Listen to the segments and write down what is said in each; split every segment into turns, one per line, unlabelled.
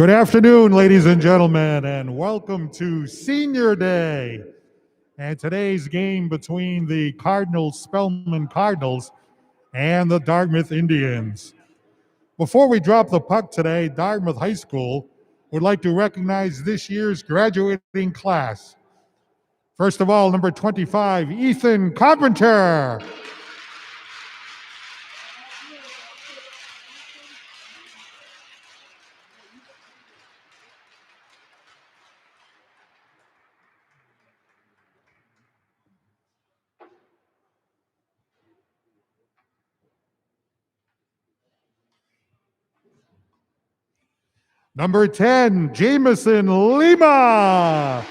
Good afternoon, ladies and gentlemen, and welcome to Senior Day. And today's game between the Spellman Cardinals and the Dartmouth Indians. Before we drop the puck today, Dartmouth High School would like to recognize this year's graduating class. First of all, number 25, Ethan Carpenter. Number 10, Jameson Lima.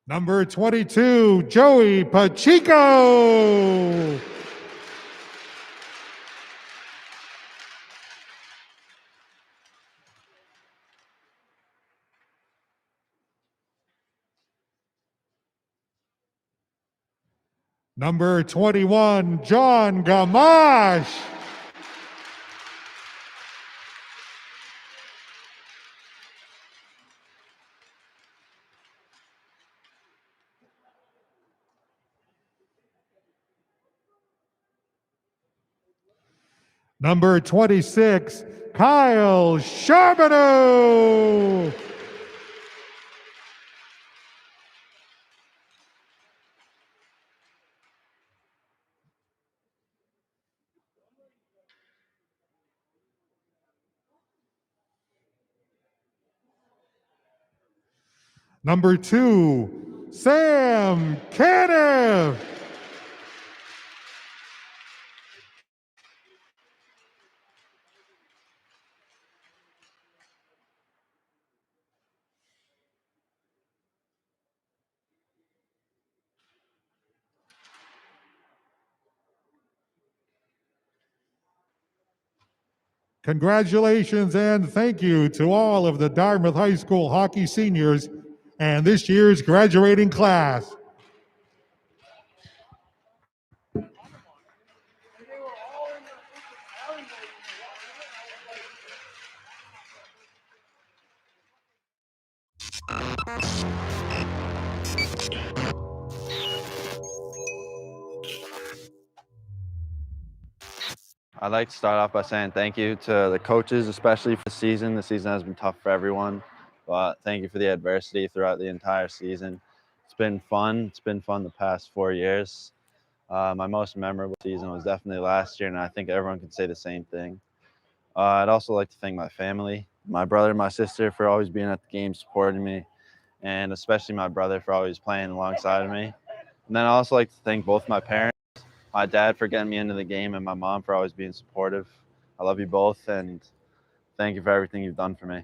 Number 22, Joey Pacheco. Number 21, John Gamache. Number 26, Kyle Charbonneau. Number 2, Sam Caniff. Congratulations and thank you to all of the Dartmouth High School hockey seniors and this year's graduating class.
I'd like to start off by saying thank you to the coaches, especially for the season. The season has been tough for everyone, but thank you for the adversity throughout the entire season. It's been fun. It's been fun the past 4 years. My most memorable season was definitely last year, and I think everyone could say the same thing. I'd also like to thank my family, my brother and my sister for always being at the game, supporting me, and especially my brother for always playing alongside of me. And then I also like to thank both my parents, my dad for getting me into the game, and my mom for always being supportive. I love you both, and thank you for everything you've done for me.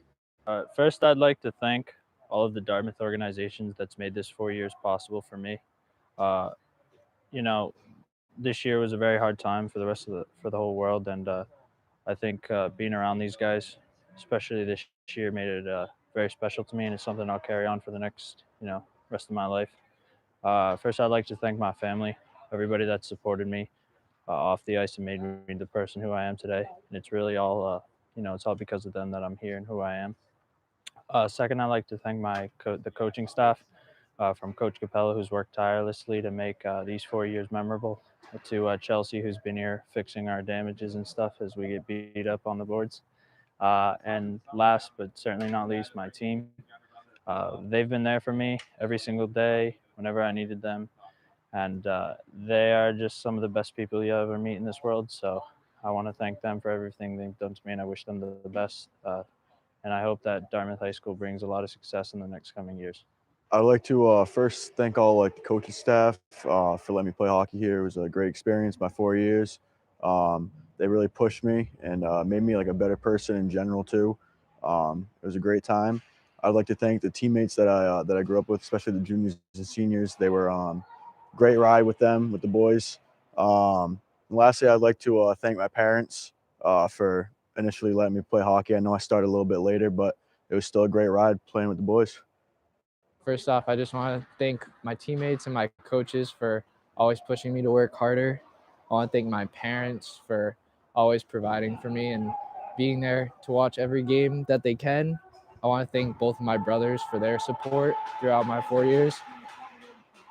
First, I'd like to thank all of the Dartmouth organizations that's made this 4 years possible for me. Uh, you know, this year was a very hard time for the whole world, and I think being around these guys, especially this year, made it very special to me, and it's something I'll carry on for the next rest of my life. First, I'd like to thank my family, everybody that supported me off the ice and made me the person who I am today. And it's really all it's all because of them that I'm here and who I am. Second, I'd like to thank the coaching staff, from Coach Capella, who's worked tirelessly to make these 4 years memorable, to Chelsea, who's been here fixing our damages and stuff as we get beat up on the boards. And last but certainly not least, my team. They've been there for me every single day whenever I needed them. And they are just some of the best people you'll ever meet in this world. So I want to thank them for everything they've done to me, and I wish them the best. And I hope that Dartmouth High School brings a lot of success in the next coming years.
I'd like to first thank all the coaching staff for letting me play hockey here. It was a great experience, my 4 years. They really pushed me and made me a better person in general too. It was a great time. I'd like to thank the teammates that I grew up with, especially the juniors and seniors. They were great ride with them, with the boys. And lastly, I'd like to thank my parents for initially letting me play hockey. I know I started a little bit later, but it was still a great ride playing with the boys.
First off, I just want to thank my teammates and my coaches for always pushing me to work harder. I want to thank my parents for always providing for me and being there to watch every game that they can. I want to thank both of my brothers for their support throughout my 4 years.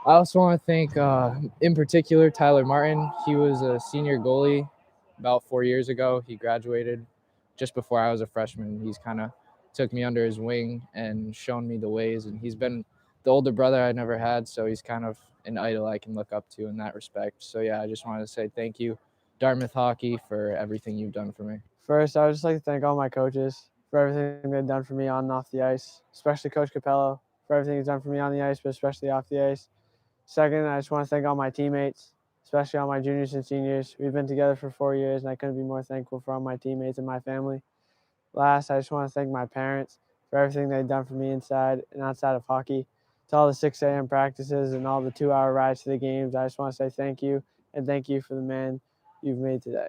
I also want to thank, in particular, Tyler Martin. He was a senior goalie about 4 years ago. He graduated just before I was a freshman. He's kind of took me under his wing and shown me the ways, and he's been the older brother I never had, so he's kind of an idol I can look up to in that respect. So yeah, I just wanted to say thank you, Dartmouth Hockey, for everything you've done for me.
First, I would just like to thank all my coaches for everything they've done for me on and off the ice, especially Coach Capello for everything he's done for me on the ice, but especially off the ice. Second, I just want to thank all my teammates, especially all my juniors and seniors. We've been together for 4 years, and I couldn't be more thankful for all my teammates and my family. Last, I just want to thank my parents for everything they've done for me inside and outside of hockey. To all the 6 a.m. practices and all the 2-hour rides to the games, I just want to say thank you, and thank you for the man you've made today.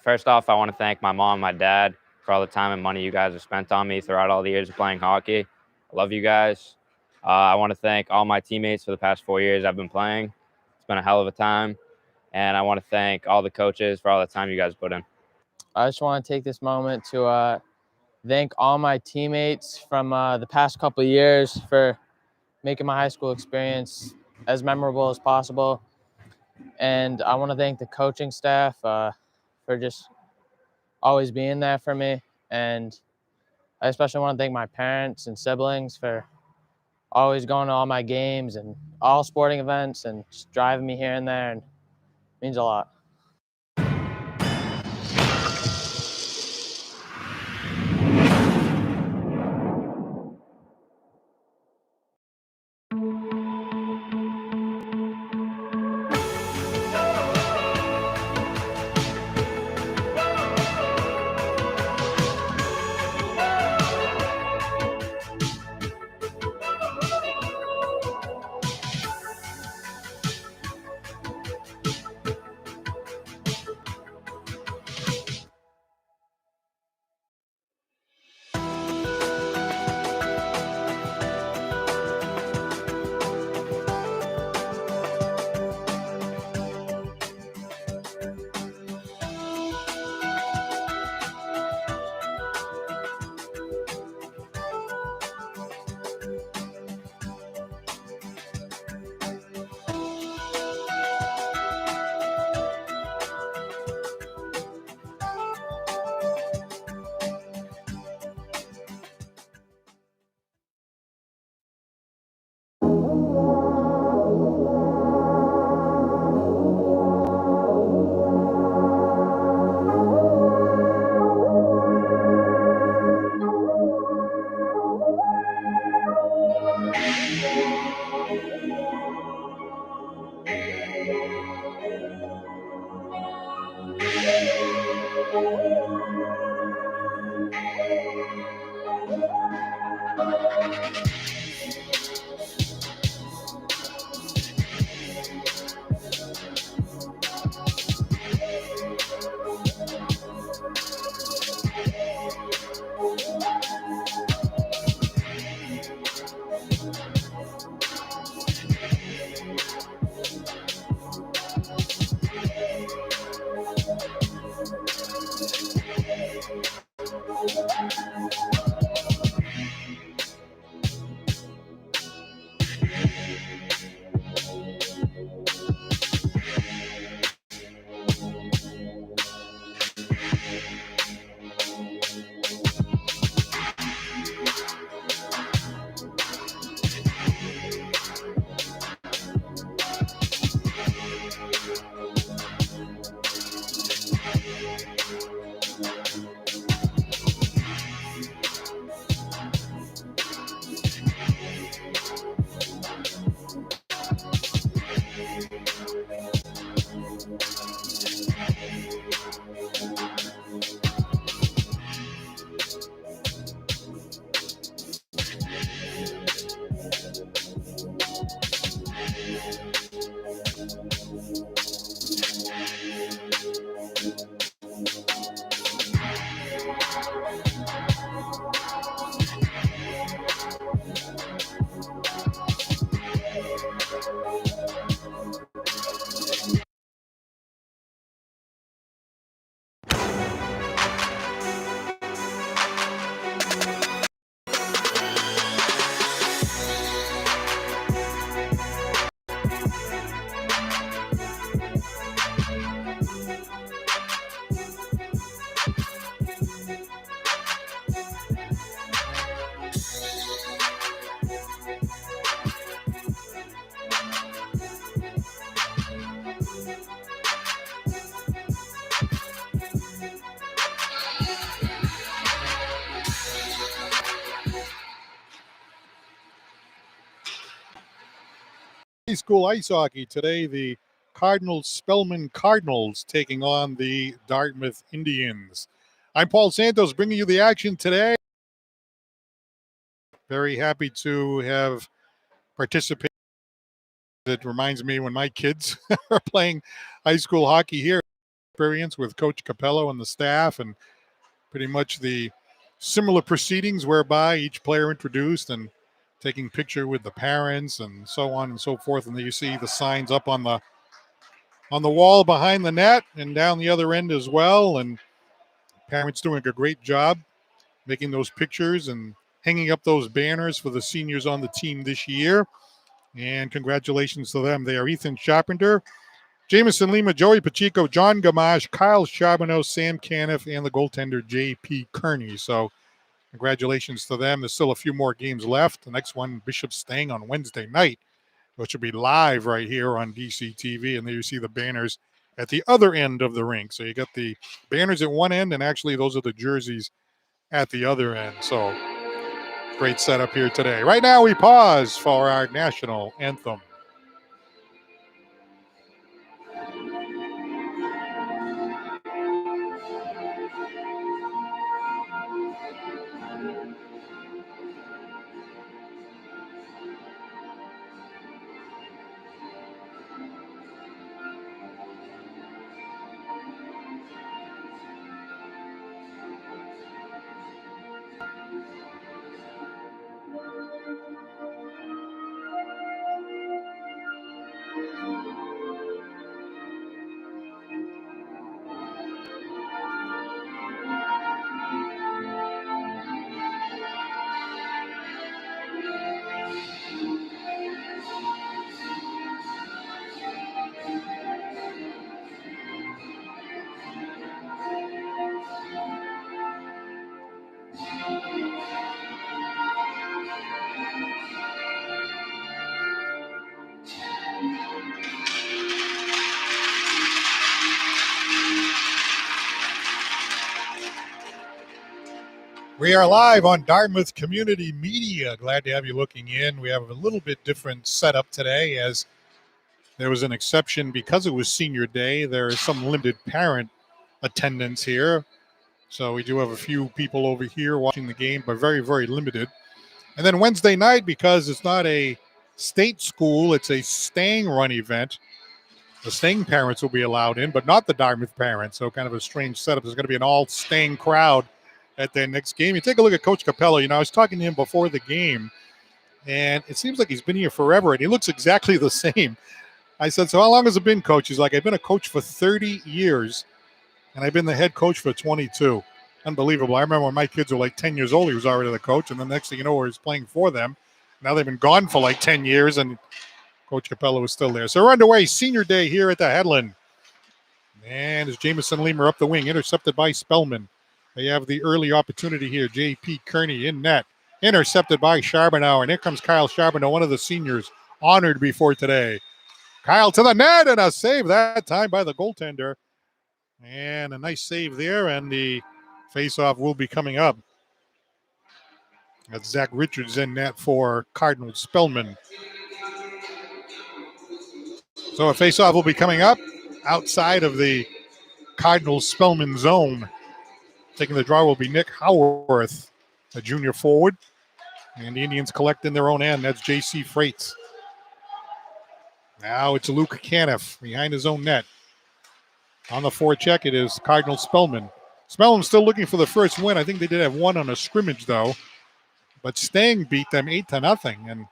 First off, I want to thank my mom and my dad for all the time and money you guys have spent on me throughout all the years of playing hockey. I love you guys. I want to thank all my teammates for the past 4 years I've been playing. It's been a hell of a time. And I want to thank all the coaches for all the time you guys put in.
I just want to take this moment to thank all my teammates from the past couple of years for making my high school experience as memorable as possible. And I want to thank the coaching staff for just always being there for me. And I especially want to thank my parents and siblings for always going to all my games and all sporting events and just driving me here and there, and it means a lot.
high school ice hockey today. The Cardinal Spellman Cardinals taking on the Dartmouth Indians. I'm Paul Santos bringing you the action today. Very happy to have participated. It reminds me when my kids are playing high school hockey here. Experience with Coach Capello and the staff, and pretty much the similar proceedings whereby each player introduced and taking picture with the parents and so on and so forth. And then you see the signs up on the wall behind the net and down the other end as well. And parents doing a great job making those pictures and hanging up those banners for the seniors on the team this year. And congratulations to them. They are Ethan Carpenter, Jameson Lima, Joey Pacheco, John Gamache, Kyle Charbonneau, Sam Caniff, and the goaltender J.P. Kearney. So congratulations to them. There's still a few more games left. The next one, Bishop Stang on Wednesday night, which will be live right here on DCTV. And there you see the banners at the other end of the rink. So you got the banners at one end, and actually those are the jerseys at the other end. So great setup here today. Right now we pause for our national anthem. We are live on Dartmouth Community Media. Glad to have you looking in. We have a little bit different setup today, as there was an exception because it was senior day. There is some limited parent attendance here. So we do have a few people over here watching the game, but very, very limited. And then Wednesday night, because it's not a state school, it's a Stang run event. The Stang parents will be allowed in, but not the Dartmouth parents. So kind of a strange setup. There's going to be an all Stang crowd at their next game. You take a look at Coach Capello. I was talking to him before the game, and it seems like he's been here forever, and he looks exactly the same. I said, so how long has it been, Coach? He's like, I've been a coach for 30 years, and I've been the head coach for 22. Unbelievable. I remember when my kids were like 10 years old, he was already the coach, and the next thing you know, he's playing for them. Now they've been gone for like 10 years, and Coach Capello is still there. So we're underway, senior day here at the Headland. And as Jameson Lima up the wing, intercepted by Spellman. They have the early opportunity here. J.P. Kearney in net. Intercepted by Charbonneau. And here comes Kyle Charbonneau, one of the seniors honored before today. Kyle to the net, and a save that time by the goaltender. And a nice save there, and the faceoff will be coming up. That's Zach Richards in net for Cardinal Spellman. So a faceoff will be coming up outside of the Cardinal Spellman zone. Taking the draw will be Nick Howarth, a junior forward. And the Indians collect in their own end. That's J.C. Freights. Now it's Luke Caniff behind his own net. On the forecheck, it is Cardinal Spellman. Spellman still looking for the first win. I think they did have one on a scrimmage, though. But Stang beat them 8-0, and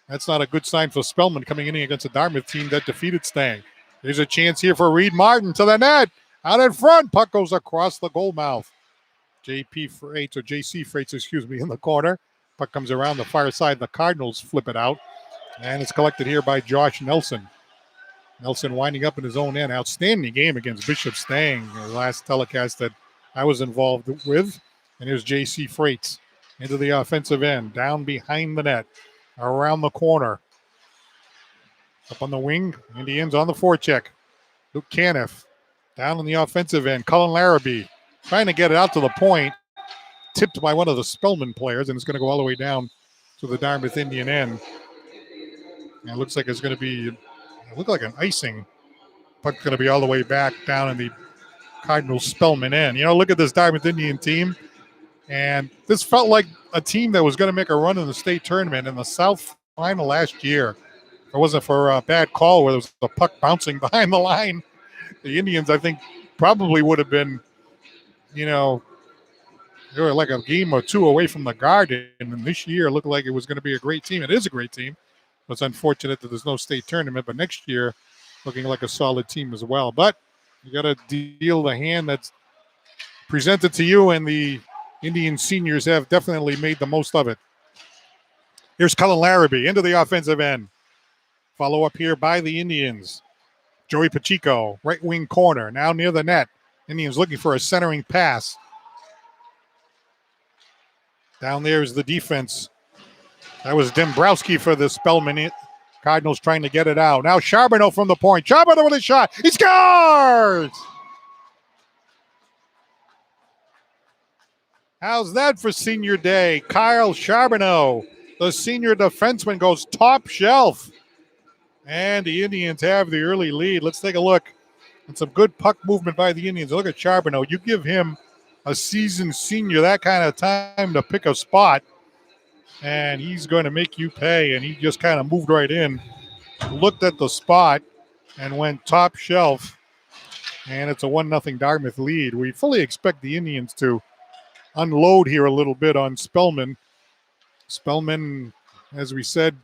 that's not a good sign for Spellman coming in against a Dartmouth team that defeated Stang. There's a chance here for Reed Martin to the net. Out in front, puck goes across the goal mouth. J.C. Freights, in the corner. Puck comes around the far side. The Cardinals flip it out. And it's collected here by Josh Nelson. Nelson winding up in his own end. Outstanding game against Bishop Stang, the last telecast that I was involved with. And here's J.C. Freights into the offensive end, down behind the net, around the corner. Up on the wing, Indians on the forecheck. Luke Caniff down on the offensive end. Cullen Larrabee trying to get it out to the point. Tipped by one of the Spellman players, and it's going to go all the way down to the Dartmouth Indian end. And it looks like it's going to be, it looked like an icing. Puck's going to be all the way back down in the Cardinal Spellman end. You know, look at this Dartmouth Indian team. And this felt like a team that was going to make a run in the state tournament in the South final last year. If it wasn't for a bad call where there was the puck bouncing behind the line, the Indians, I think, probably would have been, you know, they were like a game or two away from the Garden. And this year looked like it was going to be a great team. It is a great team. It's unfortunate that there's no state tournament, but next year looking like a solid team as well. But you got to deal the hand that's presented to you, and the Indian seniors have definitely made the most of it. Here's Cullen Larrabee into the offensive end. Follow up here by the Indians. Joey Pacheco, right wing corner, now near the net. Indians looking for a centering pass. Down there is the defense. That was Dembrowski for the Spellman. Cardinals trying to get it out. Now Charbonneau from the point. Charbonneau with a shot. He scores! How's that for senior day? Kyle Charbonneau, the senior defenseman, goes top shelf. And the Indians have the early lead. Let's take a look at some good puck movement by the Indians. Look at Charbonneau. You give him a seasoned senior that kind of time to pick a spot, and he's going to make you pay. And he just kind of moved right in, looked at the spot, and went top shelf. And it's a 1-0 Dartmouth lead. We fully expect the Indians to unload here a little bit on Spellman. Spellman, as we said,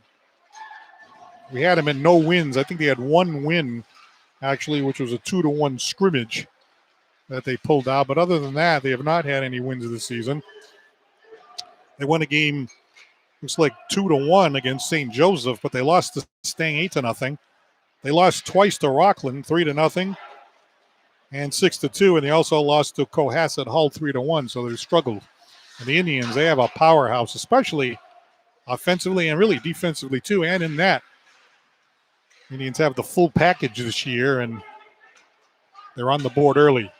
we had him in no wins. I think they had one win, actually, which was a 2-1 scrimmage that they pulled out. But other than that, they have not had any wins this season. They won a game, looks like 2-1 against St. Joseph, but they lost to Stang 8-0. They lost twice to Rockland, 3-0, and 6-2. And they also lost to Cohasset Hull 3-1. So they struggled. And the Indians, they have a powerhouse, especially offensively and really defensively too, and in that. Indians have the full package this year, and they're on the board early.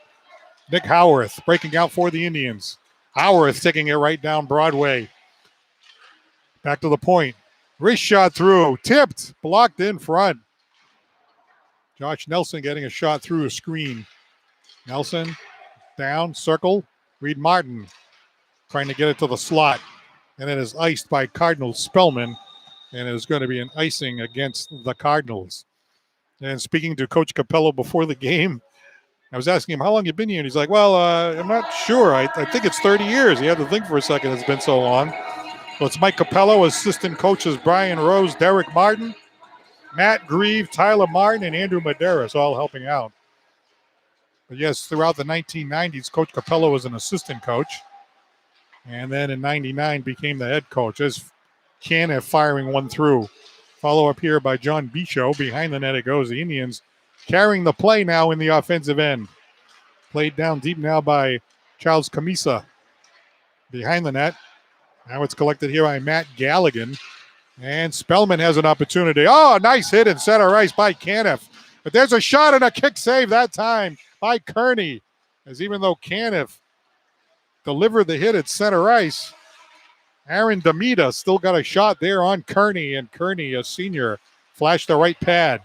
Nick Howarth breaking out for the Indians. Howarth taking it right down Broadway. Back to the point. Wrist shot through. Tipped. Blocked in front. Josh Nelson getting a shot through a screen. Nelson down, circle. Reed Martin trying to get it to the slot. And it is iced by Cardinal Spellman. And it is going to be an icing against the Cardinals. And speaking to Coach Capello before the game, I was asking him, how long you been here? And he's like, well, I'm not sure. I think it's 30 years. He had to think for a second. It's been so long. So it's Mike Capello, assistant coaches Brian Rose, Derek Martin, Matt Grieve, Tyler Martin, and Andrew Medeiros all helping out. But yes, throughout the 1990s, Coach Capello was an assistant coach. And then in 99 became the head coach. As Caniff firing one through. Follow up here by John Bichot. Behind the net it goes. The Indians carrying the play now in the offensive end. Played down deep now by Charles Camisa. Behind the net. Now it's collected here by Matt Galligan. And Spellman has an opportunity. Oh, nice hit in center ice by Caniff. But there's a shot and a kick save that time by Kearney. As even though Caniff delivered the hit at center ice, Aaron Demita still got a shot there on Kearney, and Kearney, a senior, flashed the right pad.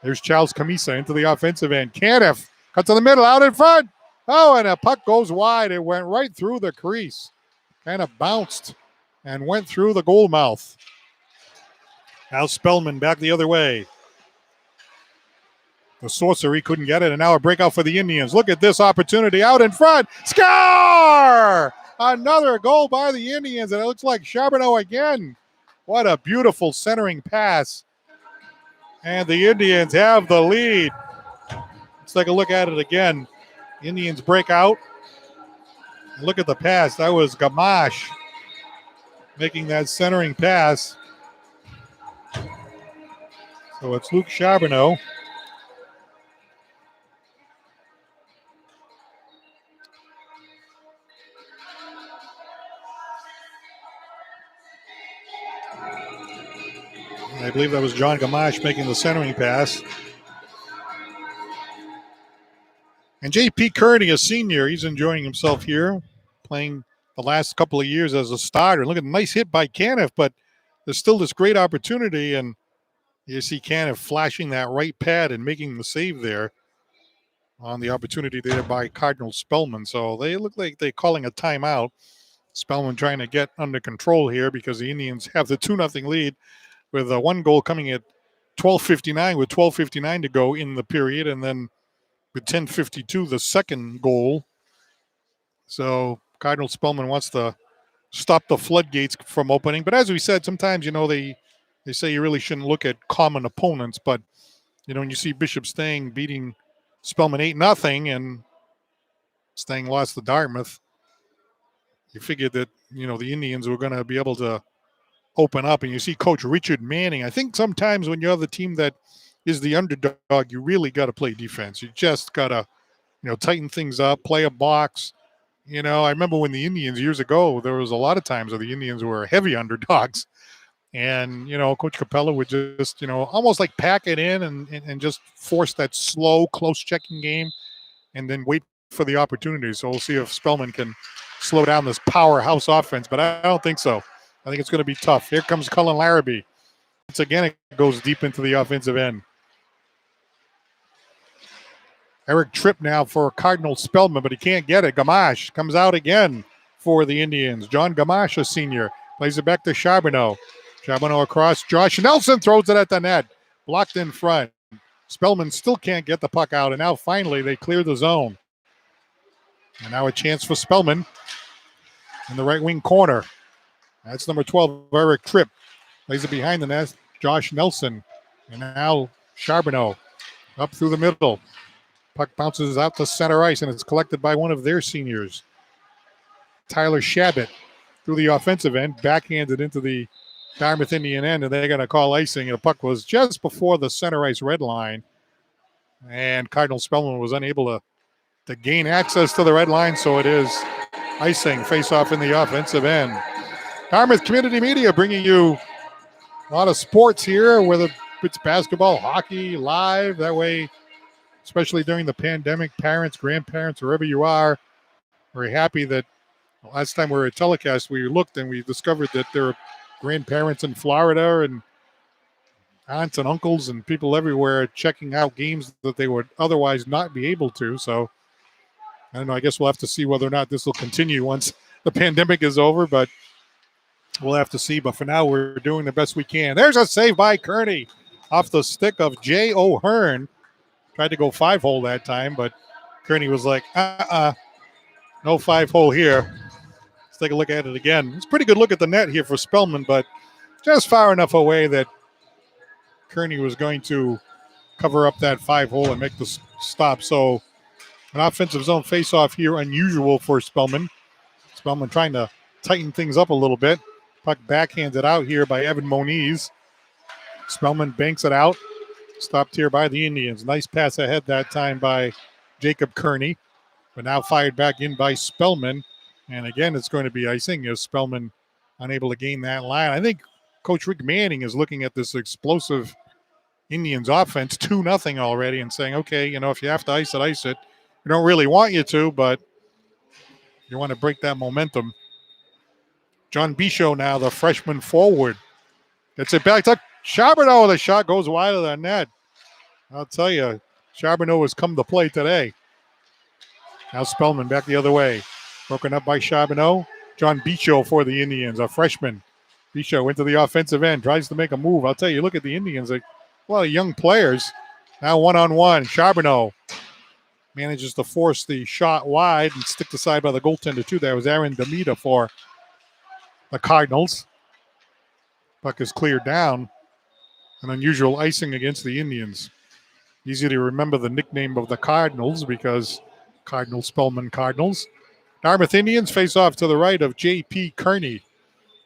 There's Charles Camisa into the offensive end. Caniff cuts to the middle, out in front. Oh, and a puck goes wide. It went right through the crease. Kind of bounced and went through the goal mouth. Now Spellman back the other way. The sorcery couldn't get it, and now a breakout for the Indians. Look at this opportunity out in front. Score! Another goal by the Indians, and it looks like Charbonneau again. What a beautiful centering pass. And the Indians have the lead. Let's take a look at it again. Indians break out. Look at the pass. That was Gamache making that centering pass. So it's Luke Charbonneau. I believe that was John Gamache making the centering pass. And J.P. Kearney, a senior, he's enjoying himself here, playing the last couple of years as a starter. Look at a nice hit by Caniff, but there's still this great opportunity, and you see kind of flashing that right pad and making the save there on the opportunity there by Cardinal Spellman. So they look like they're calling a timeout. Spellman trying to get under control here because the Indians have the 2-0 lead with one goal coming at 12:59 with 12:59 to go in the period, and then with 10:52 the second goal. So Cardinal Spellman wants to stop the floodgates from opening. But as we said, sometimes, they say you really shouldn't look at common opponents. But, when you see Bishop Stang beating Spellman 8-0 and Stang lost to Dartmouth, you figured that, the Indians were going to be able to open up. And you see Coach Richard Manning. I think sometimes when you have the team that is the underdog, you really got to play defense. You just got to, tighten things up, play a box. I remember when the Indians years ago, there was a lot of times where the Indians were heavy underdogs. And, Coach Capella would just, almost like pack it in and just force that slow, close checking game and then wait for the opportunity. So we'll see if Spellman can slow down this powerhouse offense. But I don't think so. I think it's going to be tough. Here comes Cullen Larrabee. Once again, it goes deep into the offensive end. Eric Tripp now for Cardinal Spellman, but he can't get it. Gamache comes out again for the Indians. John Gamache, a senior, plays it back to Charbonneau. Charbonneau across. Josh Nelson throws it at the net. Blocked in front. Spellman still can't get the puck out, and now finally they clear the zone. And now a chance for Spellman in the right wing corner. That's number 12, Eric Tripp. Plays it behind the net. Josh Nelson. And now Charbonneau up through the middle. Puck bounces out to center ice, and it's collected by one of their seniors. Tyler Shabbat through the offensive end, backhanded into the Dartmouth Indian end, and they're going to call icing. And the puck was just before the center ice red line. And Cardinal Spellman was unable to gain access to the red line, so it is icing. Face-off in the offensive end. Dartmouth Community Media bringing you a lot of sports here, whether it's basketball, hockey, live. That way, especially during the pandemic, parents, grandparents, wherever you are, we're happy that last time we were at telecast, we looked and we discovered that there are grandparents in Florida and aunts and uncles and people everywhere checking out games that they would otherwise not be able to. So, I don't know, I guess we'll have to see whether or not this will continue once the pandemic is over, but we'll have to see. But for now, we're doing the best we can. There's a save by Kearney off the stick of Jay O'Hearn. Tried to go 5-hole that time, but Kearney was like, no 5-hole here. Let's take a look at it again. It's a pretty good look at the net here for Spellman, but just far enough away that Kearney was going to cover up that 5-hole and make the stop. So an offensive zone face-off here, unusual for Spellman. Spellman trying to tighten things up a little bit. Puck backhanded out here by Evan Moniz. Spellman banks it out. Stopped here by the Indians. Nice pass ahead that time by Jacob Kearney. But now fired back in by Spellman. And again, it's going to be icing as Spellman unable to gain that line. I think Coach Rick Manning is looking at this explosive Indians offense, 2-0 already, and saying, okay, if you have to ice it, ice it. We don't really want you to, but you want to break that momentum. John Bichot now, the freshman forward. Gets it back to Charbonneau. The shot goes wide of the net. I'll tell you, Charbonneau has come to play today. Now Spellman back the other way. Broken up by Charbonneau. John Bichot for the Indians, a freshman. Bichot into the offensive end, tries to make a move. I'll tell you, look at the Indians. Like, well, young players. Now one-on-one. Charbonneau manages to force the shot wide and stick the side by the goaltender, too. That was Aaron Demita for the Cardinals. Puck is cleared down. An unusual icing against the Indians. Easy to remember the nickname of the Cardinals because Cardinal Spellman Cardinals. Dartmouth Indians face off to the right of J.P. Kearney.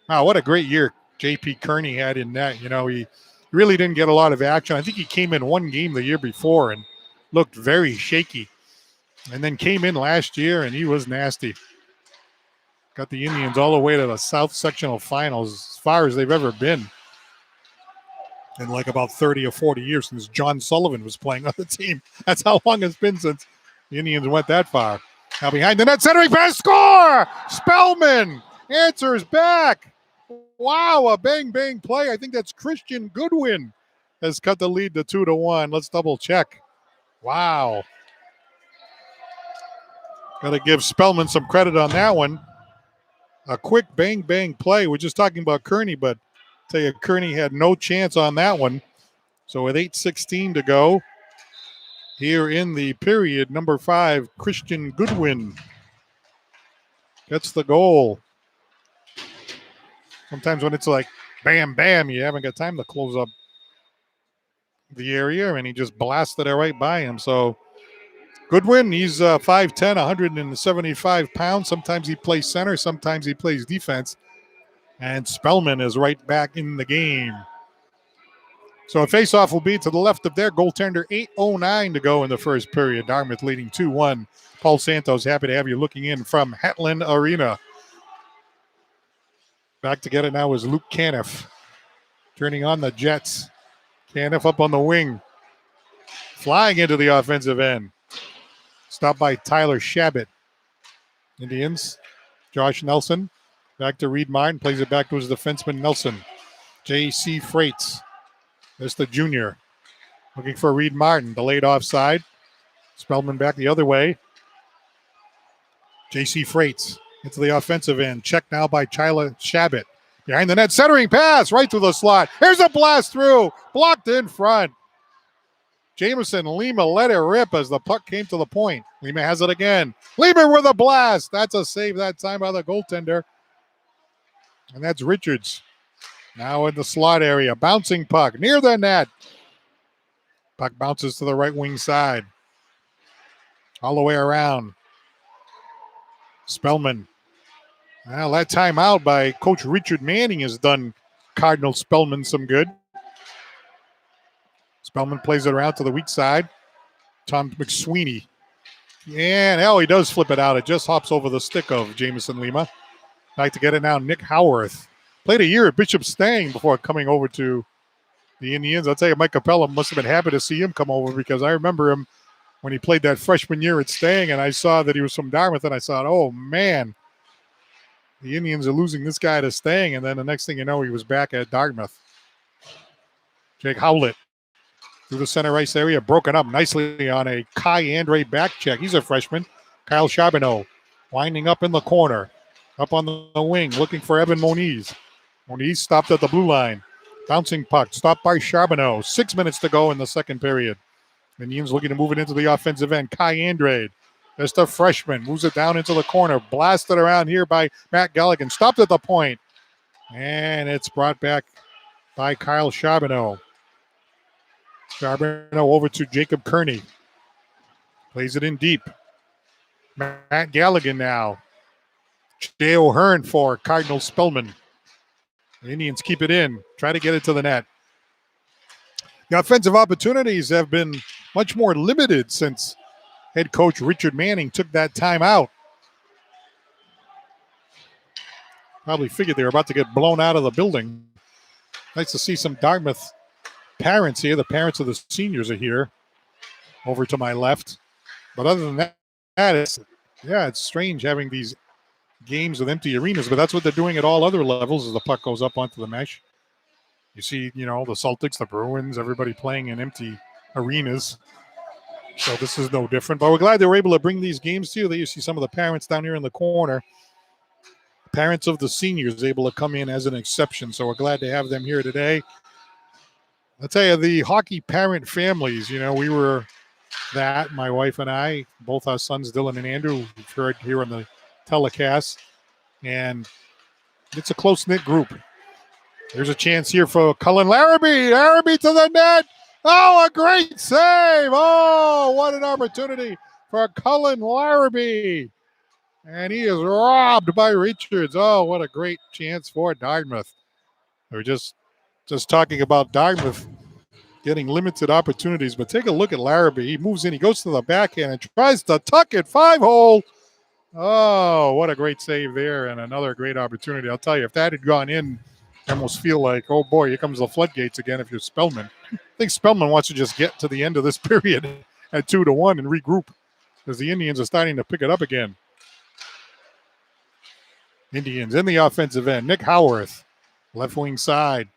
Wow, what a great year J.P. Kearney had in net. He really didn't get a lot of action. I think he came in one game the year before and looked very shaky. And then came in last year and he was nasty. Got the Indians all the way to the South Sectional Finals, as far as they've ever been. In like about 30 or 40 years since John Sullivan was playing on the team. That's how long it's been since the Indians went that far. Now behind the net, centering pass, score! Spellman answers back. Wow, a bang play. I think that's Christian Goodwin has cut the lead to 2-1. Let's double check. Wow. Got to give Spellman some credit on that one. A quick bang play. We're just talking about Kearney, but I tell you, Kearney had no chance on that one. So with 8:16 to go here in the period, number 5, Christian Goodwin gets the goal. Sometimes when it's like bam, you haven't got time to close up the area, and he just blasted it right by him. So Goodwin, he's 5'10", 175 pounds. Sometimes he plays center, sometimes he plays defense. And Spellman is right back in the game. So a faceoff will be to the left of their goaltender. 8:09 to go in the first period. Dartmouth leading 2-1. Paul Santos, happy to have you looking in from Hetland Arena. Back to get it now is Luke Caniff. Turning on the Jets. Caniff up on the wing. Flying into the offensive end. Stopped by Tyler Shabbat. Indians. Josh Nelson. Back to Reed Martin. Plays it back to his defenseman Nelson. J.C. Freights. There's the junior. Looking for Reed Martin. Delayed offside. Spellman back the other way. J.C. Freights into the offensive end. Checked now by Tyler Shabbat. Behind the net. Centering pass right through the slot. Here's a blast through. Blocked in front. Jameson Lima let it rip as the puck came to the point. Lima has it again. Lima with a blast. That's a save that time by the goaltender. And that's Richards. Now in the slot area. Bouncing puck near the net. Puck bounces to the right wing side. All the way around. Spellman. Well, that timeout by Coach Richard Manning has done Cardinal Spellman some good. Spellman plays it around to the weak side. Tom McSweeney. And hell, he does flip it out. It just hops over the stick of Jameson Lima. Back to get it now, Nick Howarth. Played a year at Bishop Stang before coming over to the Indians. I'll tell you, Mike Capella must have been happy to see him come over because I remember him when he played that freshman year at Stang, and I saw that he was from Dartmouth, and I thought, oh, man, the Indians are losing this guy to Stang. And then the next thing you know, he was back at Dartmouth. Jake Howlett. Through the center ice area, broken up nicely on a Kai Andre back check. He's a freshman. Kyle Charbonneau winding up in the corner. Up on the wing, looking for Evan Moniz. Moniz stopped at the blue line. Bouncing puck, stopped by Charbonneau. 6 minutes to go in the second period. Indians looking to move it into the offensive end. Kai Andre, just a freshman, moves it down into the corner. Blasted around here by Matt Galligan. Stopped at the point. And it's brought back by Kyle Charbonneau. Charbonneau over to Jacob Kearney. Plays it in deep. Matt Galligan now. Jay O'Hearn for Cardinal Spellman. The Indians keep it in. Try to get it to the net. The offensive opportunities have been much more limited since head coach Richard Manning took that time out. Probably figured they were about to get blown out of the building. Nice to see some Dartmouth parents here. The parents of the seniors are here over to my left. But other than that, it's strange having these games with empty arenas, but that's what they're doing at all other levels as the puck goes up onto the mesh. You see, the Celtics, the Bruins, everybody playing in empty arenas. So this is no different. But we're glad they were able to bring these games to you. There you see some of the parents down here in the corner. Parents of the seniors able to come in as an exception. So we're glad to have them here today. I'll tell you, the hockey parent families, we were that, my wife and I, both our sons, Dylan and Andrew, we've heard here on the telecast. And it's a close-knit group. There's a chance here for Cullen Larrabee. Larrabee to the net. Oh, a great save. Oh, what an opportunity for Cullen Larrabee. And he is robbed by Richards. Oh, what a great chance for Dartmouth. We're just talking about Dartmouth getting limited opportunities, but take a look at Larrabee. He moves in, he goes to the backhand and tries to tuck it 5-hole. Oh, what a great save there, and another great opportunity. I'll tell you, if that had gone in, I almost feel like, oh boy, here comes the floodgates again if you're Spellman. I think Spellman wants to just get to the end of this period at 2-1 and regroup because the Indians are starting to pick it up again. Indians in the offensive end. Nick Howarth Left wing side.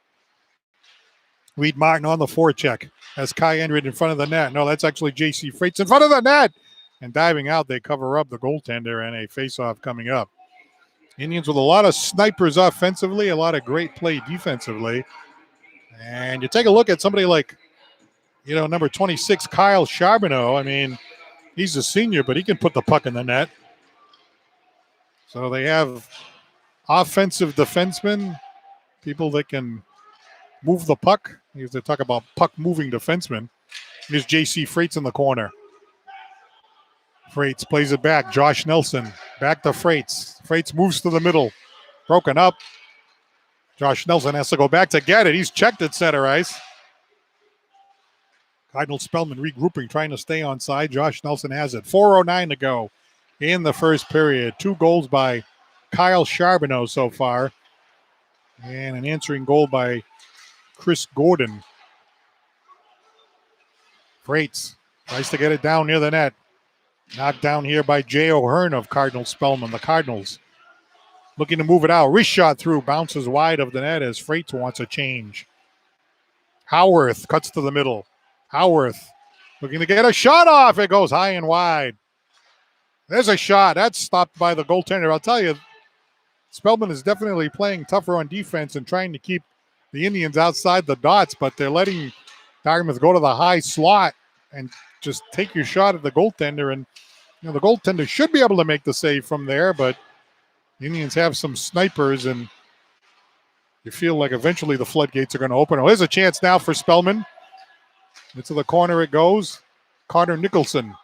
Reed Martin on the forecheck. As Kai Endred in front of the net. No, that's actually J.C. Freites in front of the net. And diving out, they cover up the goaltender, and a faceoff coming up. Indians with a lot of snipers offensively, a lot of great play defensively. And you take a look at somebody like, number 26, Kyle Charbonneau. I mean, he's a senior, but he can put the puck in the net. So they have offensive defensemen, people that can move the puck. They talk about puck-moving defensemen. Here's J.C. Freites in the corner. Freites plays it back. Josh Nelson back to Freites. Freites moves to the middle. Broken up. Josh Nelson has to go back to get it. He's checked at center ice. Cardinal Spellman regrouping, trying to stay on side. Josh Nelson has it. 4:09 to go in the first period. 2 goals by Kyle Charbonneau so far. And an answering goal by Chris Gordon. Freites tries to get it down near the net. Knocked down here by Jay O'Hearn of Cardinal Spellman. The Cardinals looking to move it out. Wrist shot through. Bounces wide of the net as Freites wants a change. Howarth cuts to the middle. Howarth looking to get a shot off. It goes high and wide. There's a shot. That's stopped by the goaltender. I'll tell you, Spellman is definitely playing tougher on defense and trying to keep the Indians outside the dots, but they're letting Dartmouth go to the high slot and just take your shot at the goaltender. And the goaltender should be able to make the save from there, but the Indians have some snipers, and you feel like eventually the floodgates are going to open. Oh, here's a chance now for Spellman. Into the corner it goes. Carter Nicholson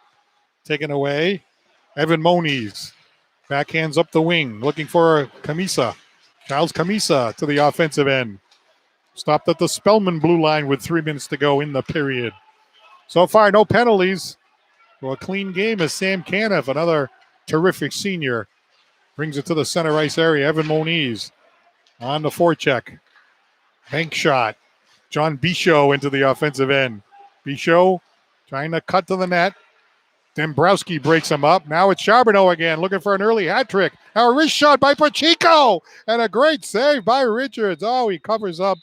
taken away. Evan Moniz backhands up the wing, looking for Camisa. Charles Camisa to the offensive end. Stopped at the Spellman blue line with 3 minutes to go in the period. So far, no penalties. Well, a clean game as Sam Caniff, another terrific senior, brings it to the center ice area. Evan Moniz on the forecheck. Bank shot. John Bichot into the offensive end. Bichot trying to cut to the net. Dombrowski breaks him up. Now it's Charbonneau again, looking for an early hat trick. Now a wrist shot by Pacheco, and a great save by Richards. Oh, he covers up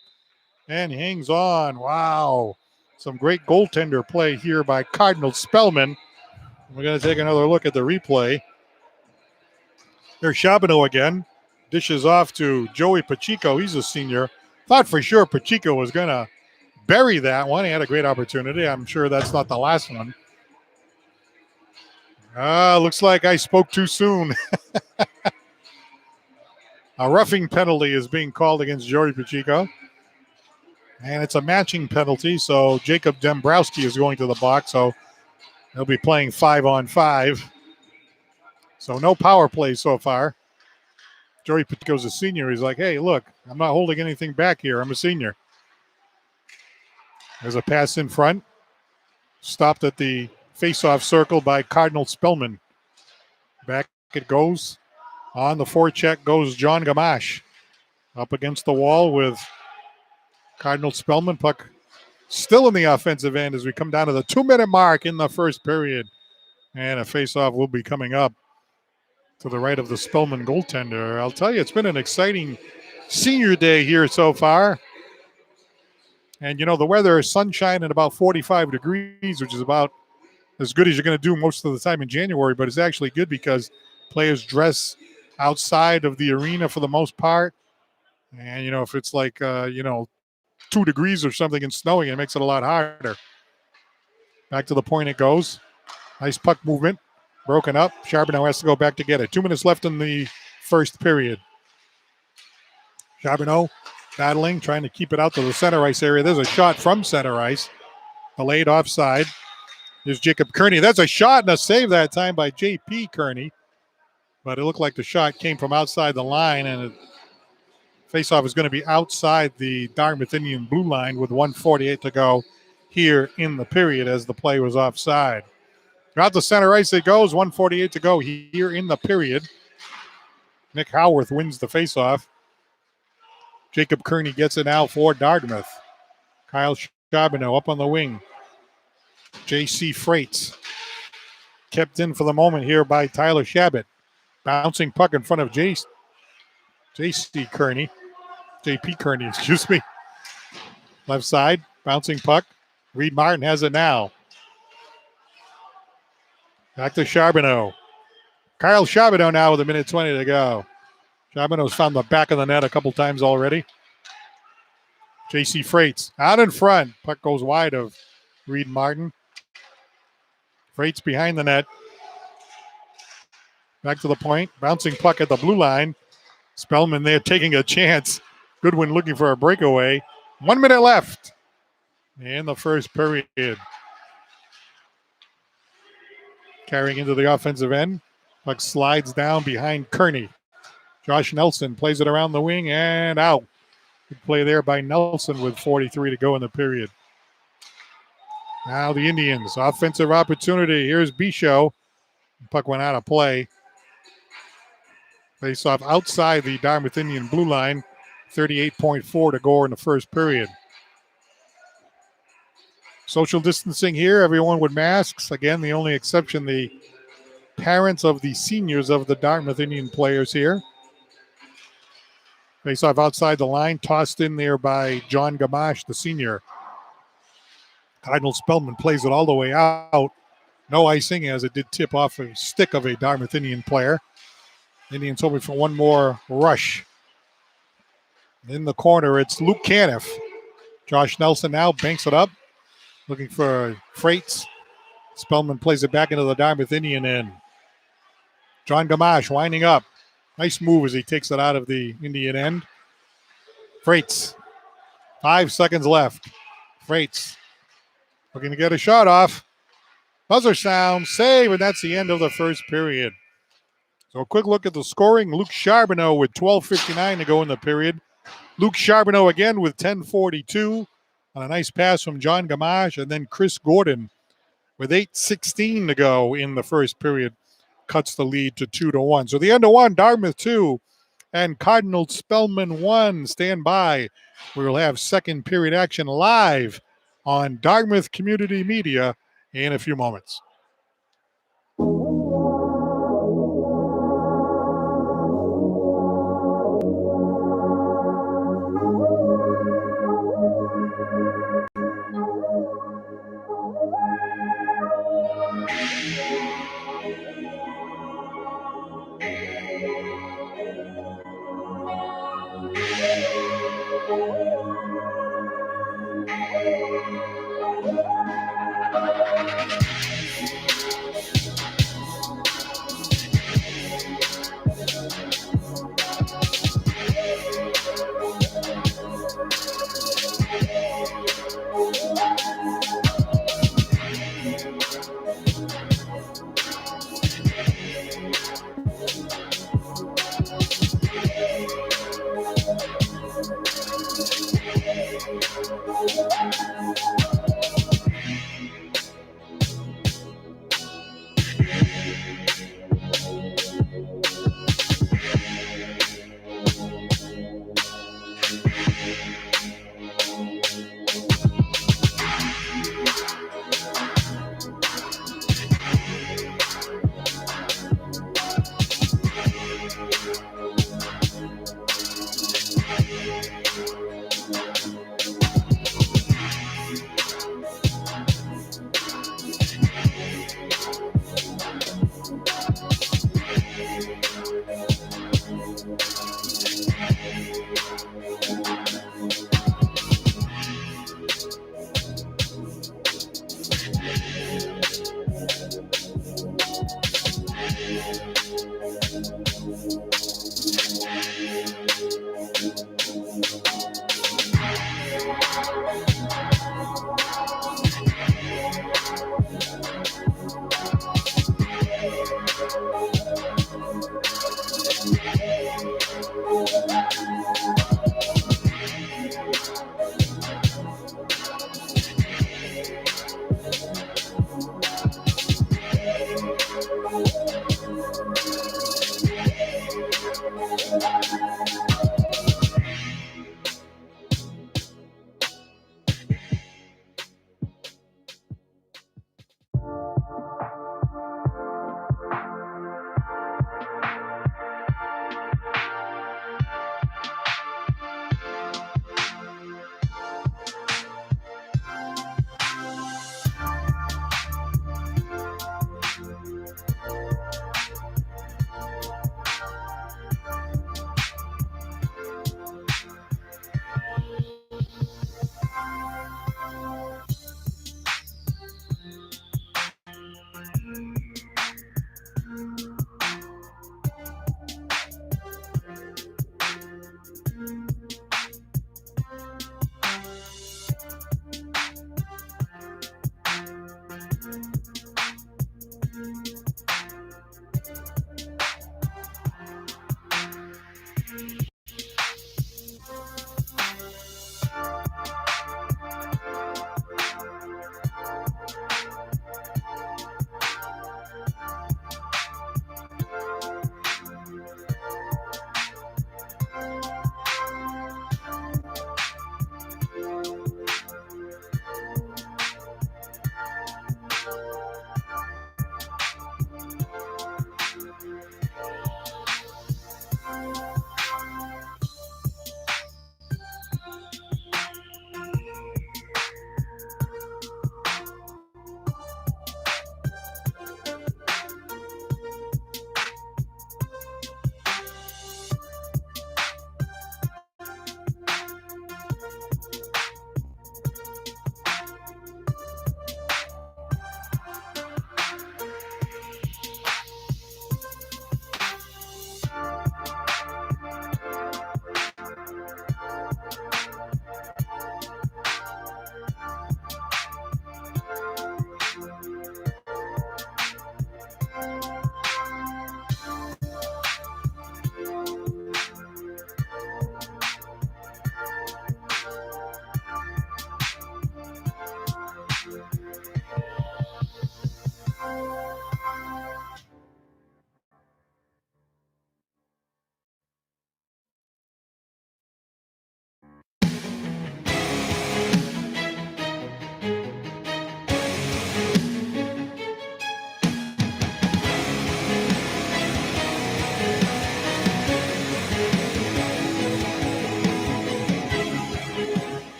and hangs on. Wow. Some great goaltender play here by Cardinal Spellman. We're going to take another look at the replay. There's Charbonneau again. Dishes off to Joey Pacheco. He's a senior. Thought for sure Pacheco was going to bury that one. He had a great opportunity. I'm sure that's not the last one. Looks like I spoke too soon. A roughing penalty is being called against Joey Pacheco. And it's a matching penalty, so Jacob Dombrowski is going to the box, so they'll be playing 5-on-5. So no power play so far. Joey Pacheco's a senior. He's like, hey, look, I'm not holding anything back here. I'm a senior. There's a pass in front. Stopped at the face-off circle by Cardinal Spellman. Back it goes. On the forecheck goes John Gamache. Up against the wall with Cardinal Spellman. Puck still in the offensive end as we come down to the 2-minute mark in the first period. And a face-off will be coming up to the right of the Spellman goaltender. I'll tell you, it's been an exciting senior day here so far. And, the weather is sunshine and about 45 degrees, which is about as good as you're going to do most of the time in January. But it's actually good because players dress outside of the arena for the most part. And, if it's like, 2 degrees or something and snowing, it makes it a lot harder. Back to the point it goes. Nice puck movement. Broken up. Charbonneau has to go back to get it. 2 minutes left in the first period. Charbonneau battling, trying to keep it out to the center ice area. There's a shot from center ice. Delayed offside. There's Jacob Kearney. That's a shot and a save that time by J.P. Kearney. But it looked like the shot came from outside the line, and face-off is going to be outside the Dartmouth Indian blue line with 1:48 to go here in the period as the play was offside. Out the center ice it goes, 1:48 to go here in the period. Nick Howarth wins the face-off. Jacob Kearney gets it now for Dartmouth. Kyle Charbonneau up on the wing. J.C. Freites kept in for the moment here by Tyler Shabbat. Bouncing puck in front of J.C. Kearney. J.P. Kearney, excuse me. Left side, bouncing puck. Reed Martin has it now. Back to Charbonneau. Kyle Charbonneau now with 1:20 to go. Charbonneau's found the back of the net a couple times already. J.C. Freites out in front. Puck goes wide of Reed Martin. Freites behind the net. Back to the point. Bouncing puck at the blue line. Spellman there taking a chance. Goodwin looking for a breakaway. 1 minute left in the first period. Carrying into the offensive end. Puck slides down behind Kearney. Josh Nelson plays it around the wing and out. Good play there by Nelson with 43 to go in the period. Now the Indians, offensive opportunity. Here's Bichot. Puck went out of play. Face off outside the Dartmouth Indian blue line. 38.4 to go in the first period. Social distancing here, everyone with masks. Again, the only exception, the parents of the seniors of the Dartmouth Indian players here. Face off outside the line, tossed in there by John Gamache, the senior. Cardinal Spellman plays it all the way out. No icing as it did tip off a stick of a Dartmouth Indian player. Indians hoping for one more rush. In the corner, it's Luke Caniff. Josh Nelson now banks it up. Looking for Freites. Spellman plays it back into the Dartmouth Indian end. John Gamache winding up. Nice move as he takes it out of the Indian end. Freites. 5 seconds left. Freites looking to get a shot off. Buzzer sound, save, and that's the end of the first period. So a quick look at the scoring. Luke Charbonneau with 12:59 to go in the period. Luke Charbonneau again with 10:42 on a nice pass from John Gamache, and then Chris Gordon with 8:16 to go in the first period cuts the lead to 2-1. So the end of one, Dartmouth 2 and Cardinal Spellman 1. Stand by. We will have second period action live on Dartmouth Community Media in a few moments.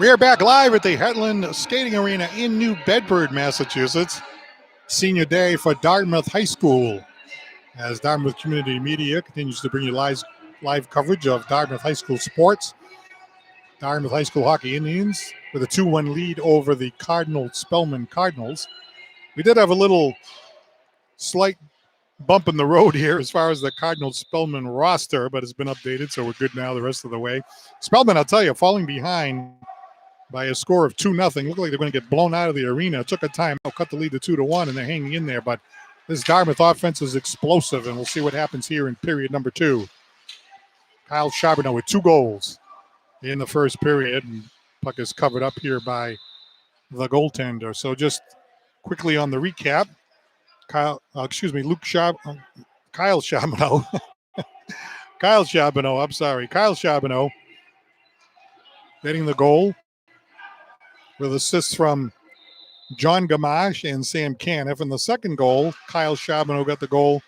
We are back live at the Headland Skating Arena in New Bedford, Massachusetts. Senior day for Dartmouth High School, as Dartmouth Community Media continues to bring you live coverage of Dartmouth High School sports. Dartmouth High School Hockey Indians with a 2-1 lead over the Spellman Cardinals. We did have a little slight bump in the road here as far as the Cardinal Spellman roster, but it's been updated, so we're good now the rest of the way. Spellman, I'll tell you, falling behind by a score of 2-0. Looked like they're going to get blown out of the arena. It took a time. They'll cut the lead to 2-1, and they're hanging in there. But this Dartmouth offense is explosive, and we'll see what happens here in period number 2. Kyle Charbonneau with 2 goals in the first period. And puck is covered up here by the goaltender. So just quickly on the recap, Kyle Charbonneau. Kyle Charbonneau, I'm sorry. Kyle Charbonneau getting the goal, with assists from John Gamache and Sam Caniff. In the second goal, Kyle Charbonneau got the goal,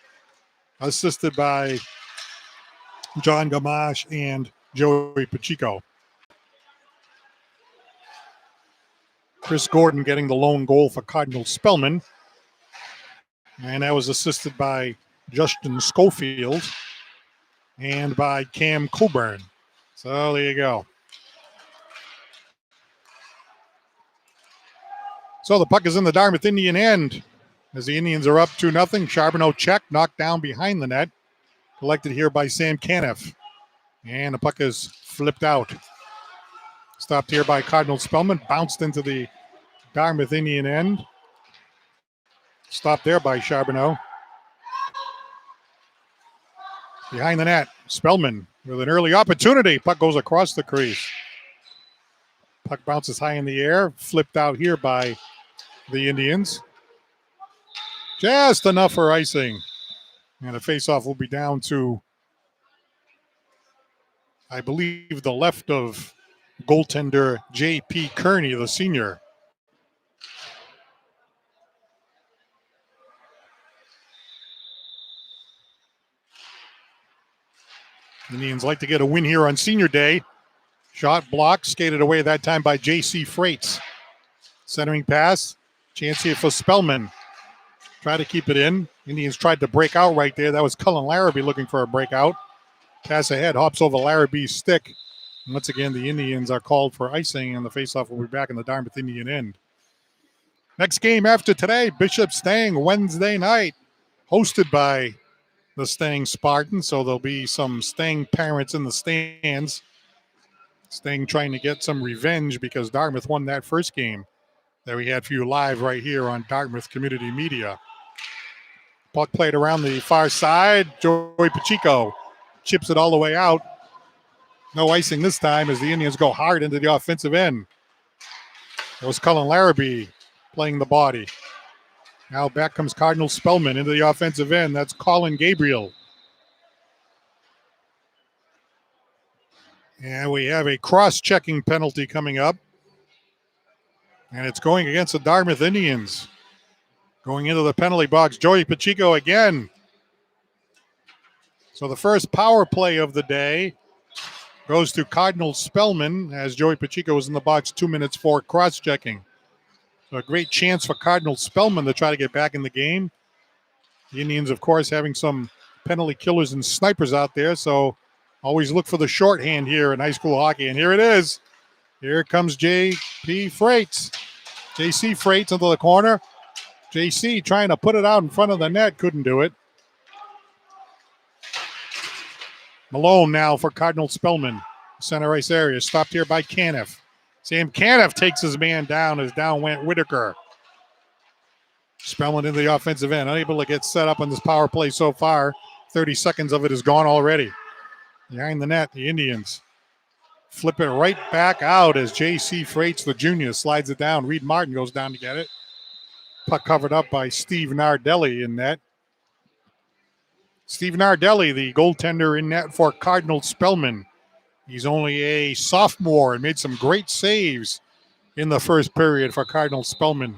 assisted by John Gamache and Joey Pacheco. Chris Gordon getting the lone goal for Cardinal Spellman. And that was assisted by Justin Schofield and by Cam Coburn. So there you go. So the puck is in the Dartmouth Indian end as the Indians are up 2-0. Charbonneau check, knocked down behind the net. Collected here by Sam Caniff. And the puck is flipped out. Stopped here by Cardinal Spellman. Bounced into the Dartmouth Indian end. Stopped there by Charbonneau. Behind the net, Spellman with an early opportunity. Puck goes across the crease. Puck bounces high in the air. Flipped out here by the Indians. Just enough for icing. And the faceoff will be down to, I believe, the left of goaltender J.P. Kearney, the senior. Indians like to get a win here on senior day. Shot blocked, skated away that time by J.C. Freights. Centering pass. Chance here for Spellman. Try to keep it in. Indians tried to break out right there. That was Cullen Larrabee looking for a breakout. Pass ahead, hops over Larrabee's stick. And once again, the Indians are called for icing, and the faceoff will be back in the Dartmouth Indian end. Next game after today, Bishop Stang, Wednesday night, hosted by the Stang Spartans. So there'll be some Stang parents in the stands. Stang trying to get some revenge because Dartmouth won that first game that we had for you live right here on Dartmouth Community Media. Puck played around the far side. Joey Pacheco chips it all the way out. No icing this time as the Indians go hard into the offensive end. It was Cullen Larrabee playing the body. Now back comes Cardinal Spellman into the offensive end. That's Colin Gabriel. And we have a cross-checking penalty coming up. And it's going against the Dartmouth Indians. Going into the penalty box, Joey Pacheco again. So the first power play of the day goes to Cardinal Spellman as Joey Pacheco was in the box 2 minutes for cross-checking. So a great chance for Cardinal Spellman to try to get back in the game. The Indians, of course, having some penalty killers and snipers out there, so always look for the shorthand here in high school hockey. And here it is. Here comes J.C. Freights into the corner. J.C. trying to put it out in front of the net. Couldn't do it. Malone now for Cardinal Spellman. Center ice area. Stopped here by Caniff. Sam Caniff takes his man down as down went Whitaker. Spellman in the offensive end, unable to get set up on this power play so far. 30 seconds of it is gone already. Behind the net, the Indians flip it right back out as J.C. Freites, the junior, slides it down. Reed Martin goes down to get it. Puck covered up by Steve Nardelli in net. Steve Nardelli, the goaltender in net for Cardinal Spellman. He's only a sophomore and made some great saves in the first period for Cardinal Spellman.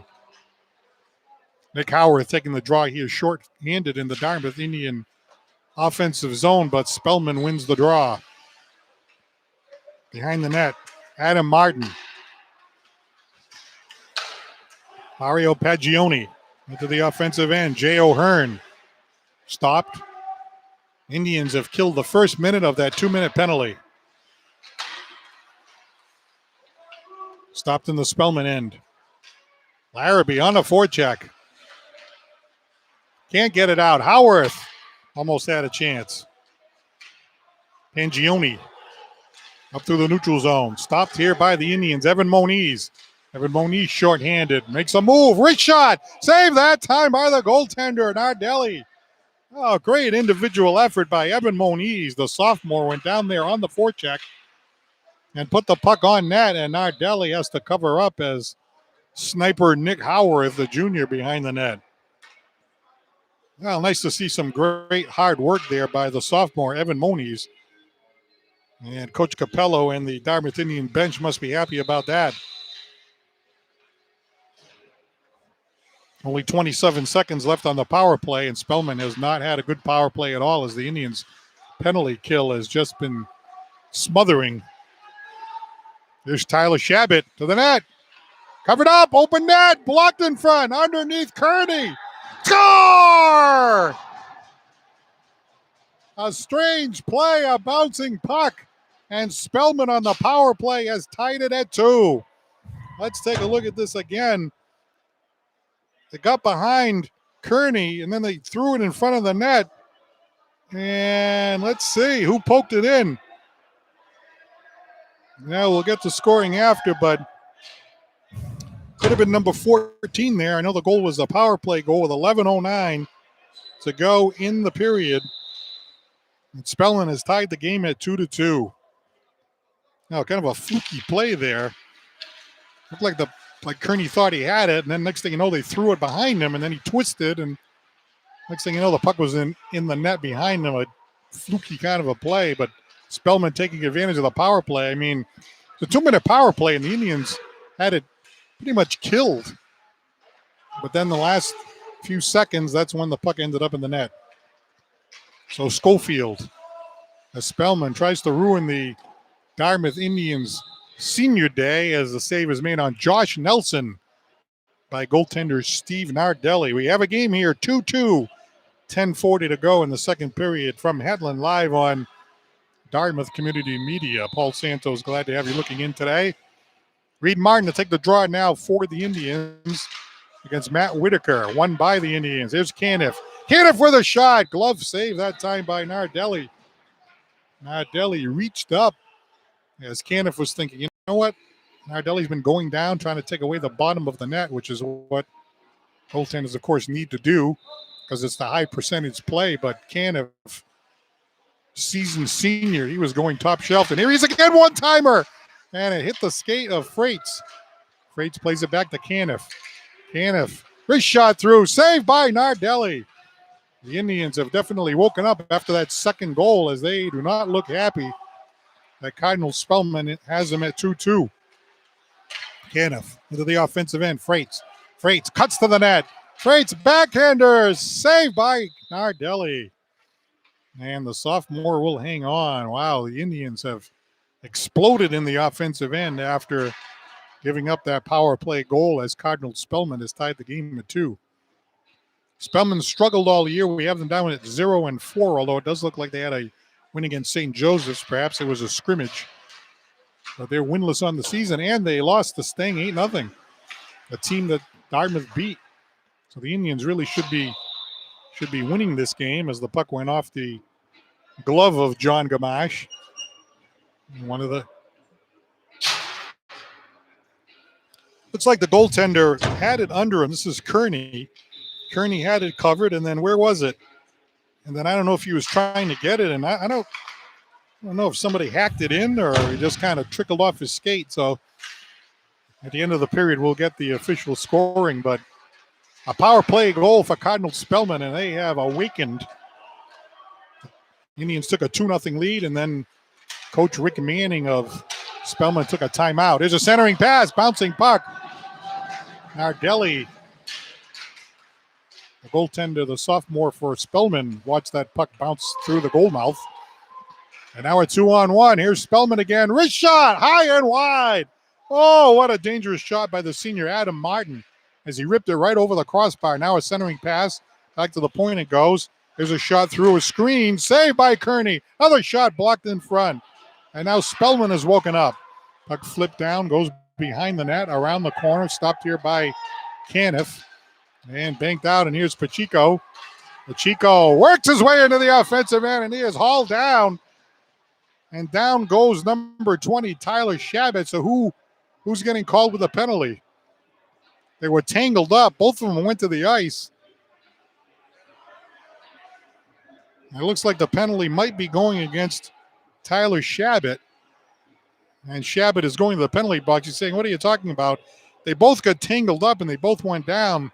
Nick Howard taking the draw. He is short-handed in the Dartmouth Indian offensive zone, but Spellman wins the draw. Behind the net, Adam Martin. Mario Pagioni into the offensive end. Jay O'Hearn stopped. Indians have killed the first minute of that 2-minute penalty. Stopped in the Spellman end. Larrabee on the forecheck. Can't get it out. Howarth almost had a chance. Pangioni up through the neutral zone. Stopped here by the Indians. Evan Moniz. Evan Moniz shorthanded. Makes a move. Wrist shot. Save that time by the goaltender, Nardelli. Oh, great individual effort by Evan Moniz. The sophomore went down there on the forecheck and put the puck on net, and Nardelli has to cover up as sniper Nick Howarth, the junior, behind the net. Well, nice to see some great hard work there by the sophomore, Evan Moniz. And Coach Capello and the Dartmouth Indian bench must be happy about that. Only 27 seconds left on the power play, and Spellman has not had a good power play at all as the Indians' penalty kill has just been smothering. There's Tyler Shabbat to the net. Covered up, open net, blocked in front, underneath Kearney. Score! A strange play, a bouncing puck, and Spellman on the power play has tied it at 2. Let's take a look at this again. They got behind Kearney, and then they threw it in front of the net. And let's see who poked it in. Now we'll get to scoring after, but could have been number 14 there. I know the goal was a power play goal with 11:09 to go in the period. And Spellman has tied the game at 2-2. Now, kind of a fluky play there. Looked like Kearney thought he had it, and then next thing you know, they threw it behind him, and then he twisted, and next thing you know, the puck was in the net behind him. A fluky kind of a play, but Spellman taking advantage of the power play. I mean, the 2-minute power play, and the Indians had it pretty much killed. But then the last few seconds, that's when the puck ended up in the net. So Schofield, as Spellman tries to ruin the Dartmouth Indians' senior day as the save is made on Josh Nelson by goaltender Steve Nardelli. We have a game here, 2-2, 10:40 to go in the second period from Hetland, live on Dartmouth Community Media. Paul Santos, glad to have you looking in today. Reed Martin to take the draw now for the Indians against Matt Whitaker, won by the Indians. There's Caniff. Caniff with a shot. Glove save that time by Nardelli. Nardelli reached up as Caniff was thinking, you know what? Nardelli's been going down, trying to take away the bottom of the net, which is what goaltenders, of course, need to do because it's the high percentage play. But Caniff, seasoned senior, he was going top shelf. And here he's again, one-timer. And it hit the skate of Freites. Freites plays it back to Caniff. Caniff, wrist shot through, saved by Nardelli. The Indians have definitely woken up after that second goal as they do not look happy that Cardinal Spellman has them at 2-2. Caniff into the offensive end. Freites cuts to the net. Freites backhanders, saved by Nardelli. And the sophomore will hang on. Wow, the Indians have exploded in the offensive end after giving up that power play goal as Cardinal Spellman has tied the game at 2. Spellman struggled all year. We have them down at 0-4, although it does look like they had a win against St. Joseph's. Perhaps it was a scrimmage. But they're winless on the season, and they lost to Stang 8-0, a team that Dartmouth beat. So the Indians really should be winning this game as the puck went off the glove of John Gamache. Looks like the goaltender had it under him. This is Kearney. Kearney had it covered, and then where was it? And then I don't know if he was trying to get it, and I don't know if somebody hacked it in or he just kind of trickled off his skate. So at the end of the period, we'll get the official scoring, but a power play goal for Cardinal Spellman, and they have awakened. Indians took a 2-0 lead, and then Coach Rick Manning of Spellman took a timeout. Here's a centering pass, bouncing puck. Nardelli, the goaltender, the sophomore for Spellman, watched that puck bounce through the goal mouth. And now a 2-on-1. Here's Spellman again. Wrist shot, high and wide. Oh, what a dangerous shot by the senior Adam Martin as he ripped it right over the crossbar. Now a centering pass. Back to the point it goes. There's a shot through a screen. Saved by Kearney. Another shot blocked in front. And now Spellman has woken up. Puck flipped down, goes behind the net, around the corner. Stopped here by Caniff. And banked out, and here's Pacheco. Pacheco works his way into the offensive end, and he is hauled down. And down goes number 20, Tyler Shabbat. So who's getting called with a penalty? They were tangled up. Both of them went to the ice. It looks like the penalty might be going against Tyler Shabbat. And Shabbat is going to the penalty box. He's saying, what are you talking about? They both got tangled up and they both went down.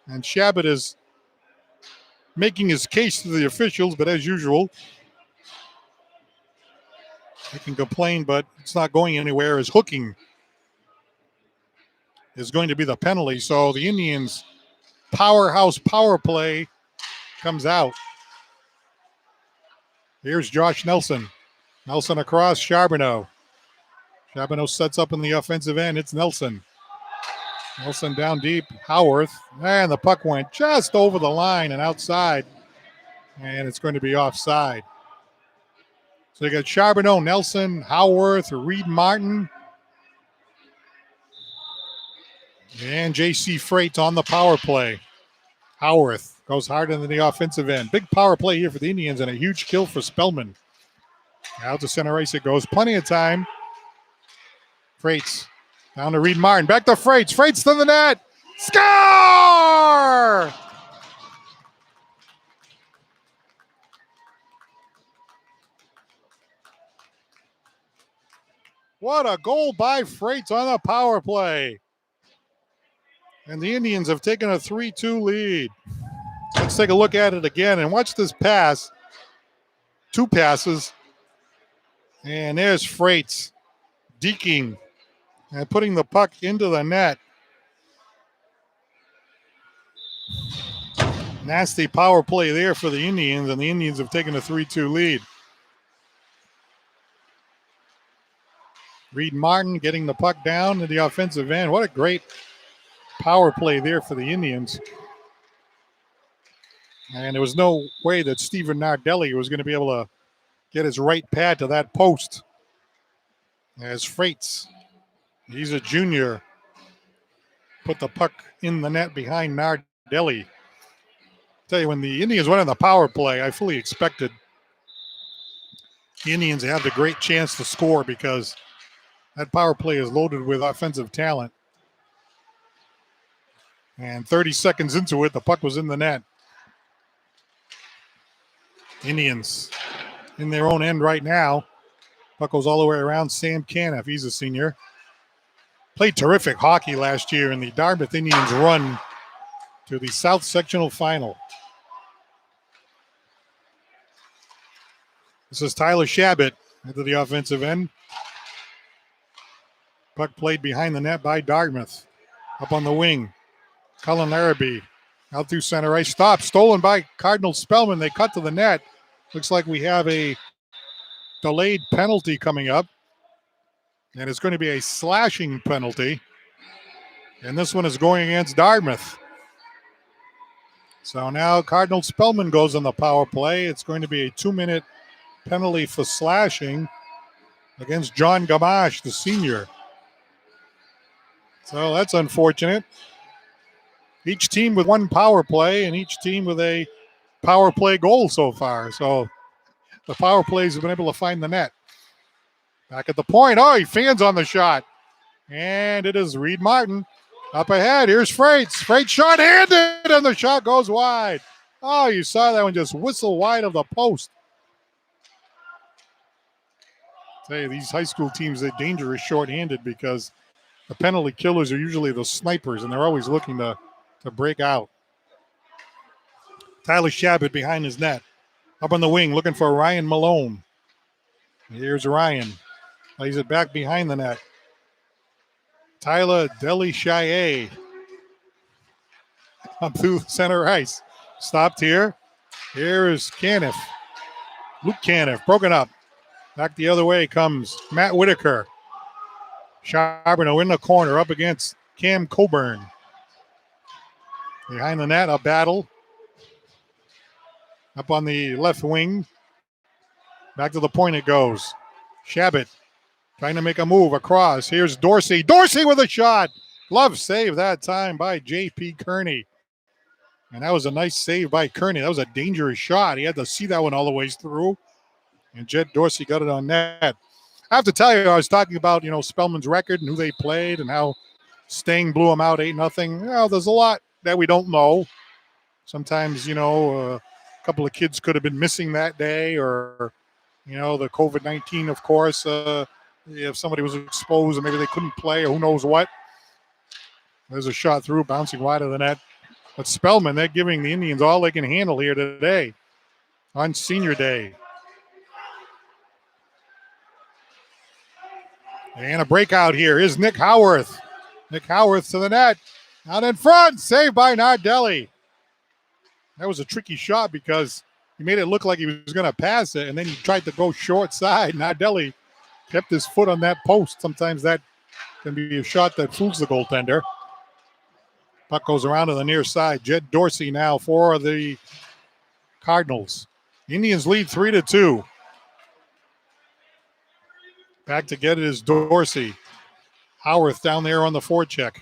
And Shabbat is making his case to the officials, but as usual, they can complain, but it's not going anywhere, as hooking is going to be the penalty. So the Indians' powerhouse power play comes out. Here's Josh Nelson. Nelson across, Charbonneau. Charbonneau sets up in the offensive end. It's Nelson. Nelson down deep. Howarth. And the puck went just over the line and outside. And it's going to be offside. So you got Charbonneau, Nelson, Howarth, Reed Martin, and J.C. Freight on the power play. Howarth goes hard into the offensive end. Big power play here for the Indians and a huge kill for Spellman. Out to center ice it goes. Plenty of time. Freight's down to Reed Martin. Back to Freight's. Freight's to the net. Score! What a goal by Freight's on the power play. And the Indians have taken a 3-2 lead. Let's take a look at it again and watch this pass. Two passes. And there's Freight's deking and putting the puck into the net. Nasty power play there for the Indians, and the Indians have taken a 3-2 lead. Reed Martin getting the puck down to the offensive end. What a great power play there for the Indians. And there was no way that Stephen Nardelli was going to be able to get his right pad to that post. As Freight's, he's a junior, put the puck in the net behind Nardelli. Tell you, when the Indians went on the power play, I fully expected the Indians to have the great chance to score because that power play is loaded with offensive talent. And 30 seconds into it, the puck was in the net. Indians in their own end right now. Puck goes all the way around Sam Caniff. He's a senior. Played terrific hockey last year in the Dartmouth Indians run to the South Sectional Final. This is Tyler Shabbat into the offensive end. Puck played behind the net by Dartmouth. Up on the wing. Cullen Larrabee out through center ice. Stop. Stolen by Cardinal Spellman. They cut to the net. Looks like we have a delayed penalty coming up. And it's going to be a slashing penalty. And this one is going against Dartmouth. So now Cardinal Spellman goes on the power play. It's going to be a 2-minute penalty for slashing against John Gamache, the senior. So that's unfortunate. Each team with one power play and each team with a power play goal so far. So the power plays have been able to find the net. Back at the point. Oh, he fans on the shot. And it is Reed Martin. Up ahead, here's Freights. Freights short-handed, and the shot goes wide. Oh, you saw that one just whistle wide of the post. Tell you, these high school teams, they're dangerous short-handed because the penalty killers are usually the snipers, and they're always looking to break out. Tyler Shabbat behind his net. Up on the wing, looking for Ryan Malone. Here's Ryan. Plays it back behind the net. Tyler Delishaye up through center ice. Stopped here. Here's Caniff. Luke Caniff, broken up. Back the other way comes Matt Whitaker. Charbonneau in the corner up against Cam Coburn. Behind the net, a battle. Up on the left wing. Back to the point it goes. Shabbat trying to make a move across. Here's Dorsey. Dorsey with a shot. Glove save that time by J.P. Kearney. And that was a nice save by Kearney. That was a dangerous shot. He had to see that one all the way through. And Jed Dorsey got it on net. I have to tell you, I was talking about, Spellman's record and who they played and how Stang blew them out 8-0. Well, there's a lot that we don't know. Sometimes, a couple of kids could have been missing that day or, the COVID-19, of course. If somebody was exposed or maybe they couldn't play or who knows what. There's a shot through, bouncing wide of the net. But Spellman, they're giving the Indians all they can handle here today on senior day. And a breakout here is Nick Howarth. Nick Howarth to the net. Out in front, saved by Nardelli. That was a tricky shot because he made it look like he was going to pass it, and then he tried to go short side. Nardelli kept his foot on that post. Sometimes that can be a shot that fools the goaltender. Puck goes around to the near side. Jed Dorsey now for the Cardinals. Indians lead 3-2. Back to get it is Dorsey. Howarth down there on the forecheck.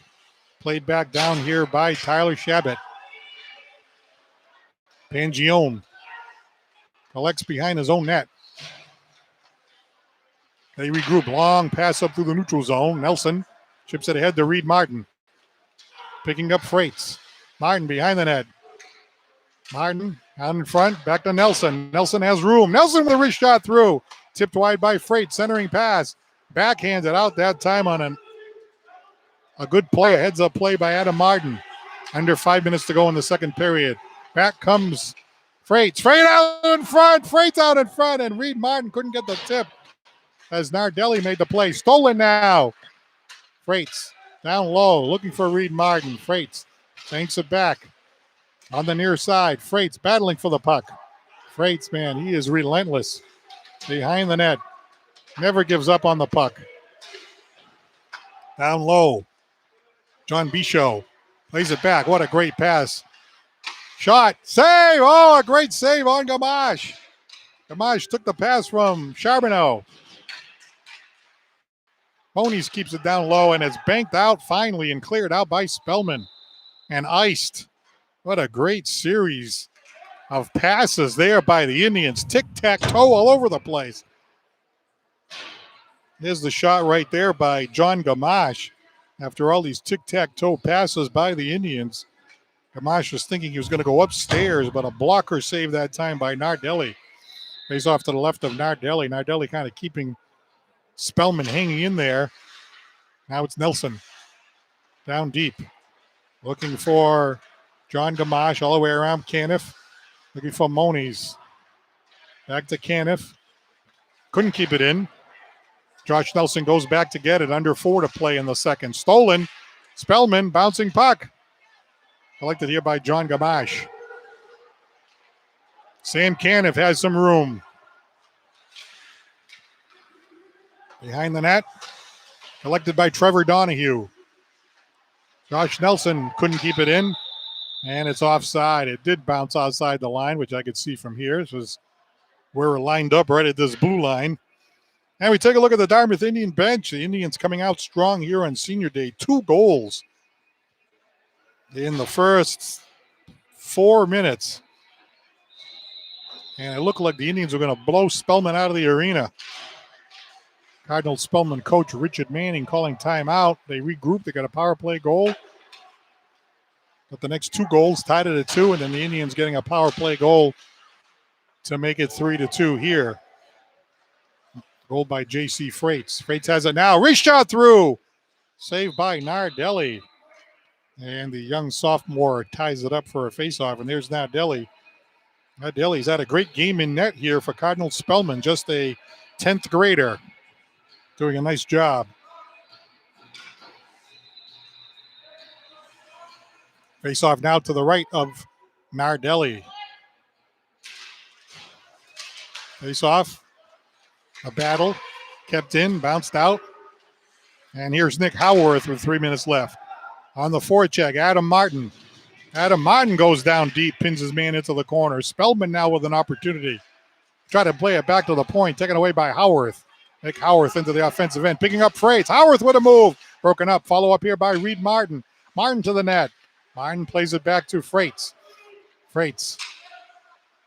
Played back down here by Tyler Shabbat. Pangione collects behind his own net. They regroup. Long pass up through the neutral zone. Nelson chips it ahead to Reed Martin. Picking up Freights. Martin behind the net. Martin out in front. Back to Nelson. Nelson has room. Nelson with a wrist shot through. Tipped wide by Freights. Centering pass. Backhanded out that time on a good play. A heads-up play by Adam Martin. Under 5 minutes to go in the second period. Back comes Freights. Freights out in front. Freights out in front. And Reed Martin couldn't get the tip as Nardelli made the play. Stolen now. Freights down low. Looking for Reed Martin. Freights banks it back. On the near side. Freights battling for the puck. Freights, man, he is relentless. Behind the net. Never gives up on the puck. Down low. John Bichot plays it back. What a great pass. Shot. Save. Oh, a great save on Gamache. Gamache took the pass from Charbonneau. Ponies keeps it down low, and it's banked out finally and cleared out by Spellman. And iced. What a great series of passes there by the Indians. Tic-tac-toe all over the place. There's the shot right there by John Gamache. After all these tic-tac-toe passes by the Indians, Gamache was thinking he was going to go upstairs, but a blocker save that time by Nardelli. Face off to the left of Nardelli. Nardelli kind of keeping Spellman hanging in there. Now it's Nelson. Down deep. Looking for John Gamache all the way around Caniff. Looking for Moniz. Back to Caniff. Couldn't keep it in. Josh Nelson goes back to get it. Under 4 to play in the second. Stolen. Spellman bouncing puck. Collected here by John Gamache. Sam Caniff has some room. Behind the net. Collected by Trevor Donahue. Josh Nelson couldn't keep it in. And it's offside. It did bounce outside the line, which I could see from here. This was where we're lined up right at this blue line. And we take a look at the Dartmouth Indian bench. The Indians coming out strong here on senior day. 2 goals in the first 4 minutes. And it looked like the Indians were going to blow Spellman out of the arena. Cardinal Spellman coach Richard Manning calling timeout. They regroup. They got a power play goal. But the next 2 goals tied it at 2, and then the Indians getting a power play goal to make it 3-2 here. Goal by J.C. Freites. Freites has it now. Wrist shot through. Saved by Nardelli. And the young sophomore ties it up for a faceoff. And there's Nardelli. Nardelli's had a great game in net here for Cardinal Spellman. Just a 10th grader. Doing a nice job. Faceoff now to the right of Nardelli. Faceoff. A battle. Kept in. Bounced out. And here's Nick Howarth with 3 minutes left. On the forecheck, Adam Martin. Adam Martin goes down deep, pins his man into the corner. Spellman now with an opportunity. Try to play it back to the point, taken away by Howarth. Nick Howarth into the offensive end, picking up Freites. Howarth with a move. Broken up. Follow up here by Reed Martin. Martin to the net. Martin plays it back to Freites. Freites.